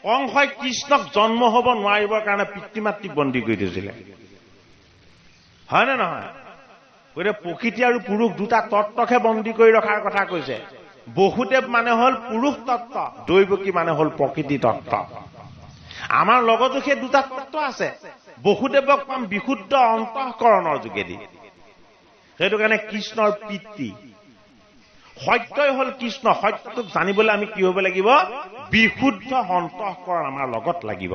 কংসই কৃষ্ণক জন্ম হব নোৱাৰিবৰ কাৰণে পিতৃ মাতৃক বন্দী কৰি দিছিলে, হয়নে নহয়? গতিকে প্ৰকৃতি আৰু পুৰুষ দুটা তত্ত্বকহে বন্দী কৰি ৰখাৰ কথা কৈছে। বসুদেৱ মানে হ'ল পুৰুষ তত্ত্ব, দৈৱকী মানে হ'ল প্ৰকৃতি তত্ত্ব। আমাৰ লগতো সেই দুটা তত্ত্ব আছে। বসুদেৱক পাম বিশুদ্ধ অন্তঃকৰণৰ যোগেদি। সেইটো কাৰণে কৃষ্ণৰ পিতৃ। সত্যই হ'ল কৃষ্ণ। সত্যটোক জানিবলৈ আমি কি হ'ব লাগিব? বিশুদ্ধ অন্তঃকৰণ আমাৰ লগত লাগিব।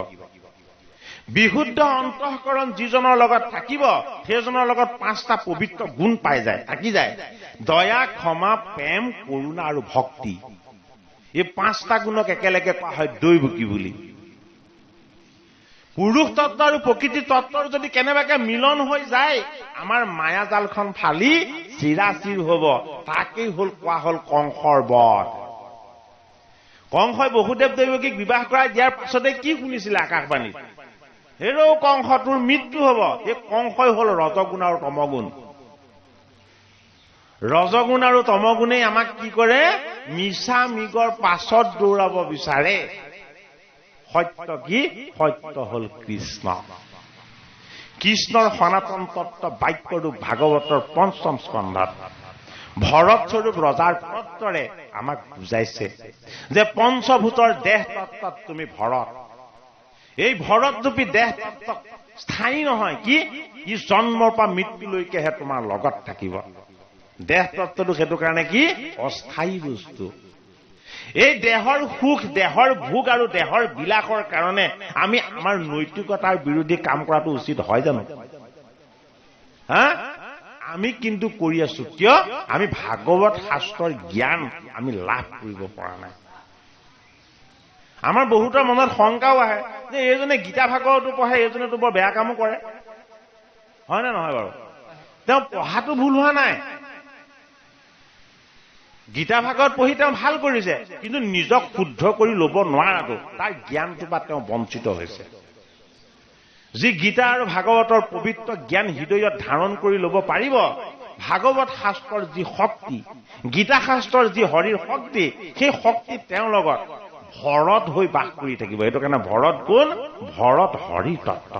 বিশুদ্ধ অন্তঃকৰণ যিজনৰ লগত থাকিব সেইজনৰ লগত 5টা পবিত্ৰ গুণ পাই যায়, থাকি যায়। দয়া, ক্ষমা, প্ৰেম, কৰুণা আৰু ভক্তি। এই 5টা গুণক একেলগে কোৱা হয় দৈৱকী বুলি। পুৰুষ তত্ত্ব আৰু প্ৰকৃতি তত্ত্বৰ যদি কেনেবাকে মিলন হৈ যায় আমাৰ মায়াজালখন ফালি চিৰাচিৰ হব। তাকেই কোৱা হ'ল কংসৰ বধ। কংসই বসুদেৱ দৈৱকীক বিবাহ কৰাই দিয়াৰ পাছতে কি শুনিছিলে আকাশবাণীত? হেৰৌ কংস, তোৰ মৃত্যু হব। এই কংসই হ'ল ৰজগুণ আৰু তমগুণ। ৰজগুণ আৰু তমগুণেই আমাক কি কৰে? মিছা মৃগৰ পাছত দৌৰাব বিচাৰে। সত্য কি? সত্য হ'ল কৃষ্ণ। কৃষ্ণৰ সনাতন তত্ত্ব বাক্যৰূপ ভাগৱতৰ 5ম স্কন্ধত ভৰত স্বৰূপ ৰজাৰ পত্ৰৰে আমাক বুজাইছে যে পঞ্চভূতৰ দেহ তত্ত্বত তুমি ভৰত। এই ভৰতৰূপী দেহ তত্ত্ব স্থায়ী নহয়। কি? ই জন্মৰ পৰা মৃত্যুলৈকেহে তোমাৰ লগত থাকিব। দেহ তত্ত্বটো সেইটো কাৰণে কি? অস্থায়ী বস্তু। এই দেহৰ সুখ, দেহৰ ভোগ আৰু দেহৰ বিলাসৰ কাৰণে আমি আমাৰ নৈতিকতাৰ বিৰোধী কাম কৰাটো উচিত হয় জানো? আমি কিন্তু কৰি আছো। কিয়? আমি ভাগৱত শাস্ত্ৰৰ জ্ঞান আমি লাভ কৰিব পৰা নাই। আমাৰ বহুতৰ মনত শংকাও আহে যে এইজনে গীতা ভাগৱতো পঢ়ে, এইজনেতো বৰ বেয়া কামো কৰে, হয় নে নহয় বাৰু? তেওঁ পঢ়াটো ভুল হোৱা নাই। গীতা ভাগৱত পঢ়ি তেওঁ ভাল কৰিছে, কিন্তু নিজক শুদ্ধ কৰি ল'ব নোৱাৰাটো তাৰ জ্ঞানটোৰ পৰা তেওঁ বঞ্চিত হৈছে। যি গীতা আৰু ভাগৱতৰ পবিত্ৰ জ্ঞান হৃদয়ত ধাৰণ কৰি ল'ব পাৰিব, ভাগৱত শাস্ত্ৰৰ যি শক্তি, গীতা শাস্ত্ৰৰ যি হৰিৰ শক্তি, সেই শক্তি তেওঁৰ লগত ভৰত হৈ বাস কৰি থাকিব। সেইটো কাৰণে ভৰত কোন? ভৰত হৰি তত্ত্ব।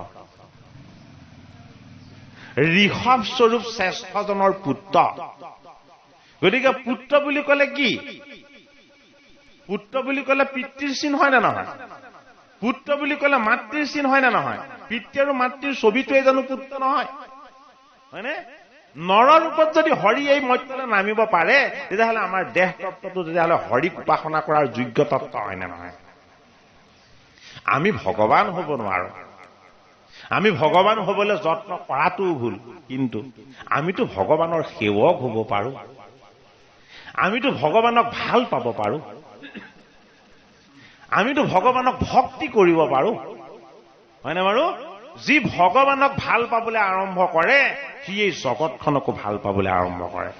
ঋষভ স্বৰূপ শ্ৰেষ্ঠজনৰ পুত্ৰ। গতিকে পুত্ৰ বুলি ক'লে কি? পুত্ৰ বুলি ক'লে পিতৃৰ চিন হয় নে নহয়? পুত্ৰ বুলি ক'লে মাতৃৰ চিন হয় নে নহয়? পিতৃ আৰু মাতৃৰ ছবিটোৱে জানো পুত্ৰ নহয়? হয়নে? নৰ ৰূপত যদি হৰি এই মৰ্ত্যলৈ নামিব পাৰে, তেতিয়াহ'লে আমাৰ দেহ তত্ত্বটো তেতিয়াহ'লে হৰিক উপাসনা কৰাৰ যোগ্য তত্ত্ব হয় নে নহয়? আমি ভগৱান হ'ব নোৱাৰো। আমি ভগৱান হ'বলৈ যত্ন কৰাটোও ভুল, কিন্তু আমিতো ভগৱানৰ সেৱক হ'ব পাৰো। আমিতো ভগৱানক ভাল পাব পাৰো। আমিতো ভগৱানক ভক্তি কৰিব পাৰো, হয়নে বাৰু? যি ভগৱানক ভাল পাবলৈ আৰম্ভ কৰে, সি এই জগতখনকো ভাল পাবলৈ আৰম্ভ কৰে।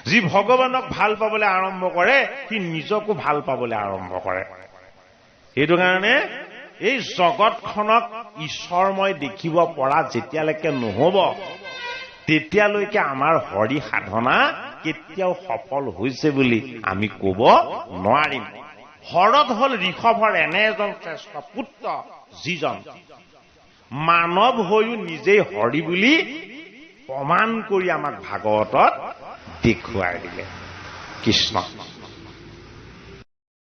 যি ভগৱানক ভাল পাবলৈ আৰম্ভ কৰে, সি নিজকো ভাল পাবলৈ আৰম্ভ কৰে। সেইটো কাৰণে এই জগতখনক ঈশ্বৰময় দেখিব পৰা যেতিয়ালৈকে নহব, তেতিয়ালৈকে আমাৰ হৰি সাধনা কেতিয়াও সফল হৈছে বুলি আমি কব নোৱাৰিম। হৰত হল ঋষভৰ এনে এজন শ্ৰেষ্ঠ পুত্ৰ, যিজন মানৱ হৈও নিজেই হৰি বুলি প্ৰমাণ কৰি আমাক ভাগৱতত দেখুৱাই দিলে। কৃষ্ণ।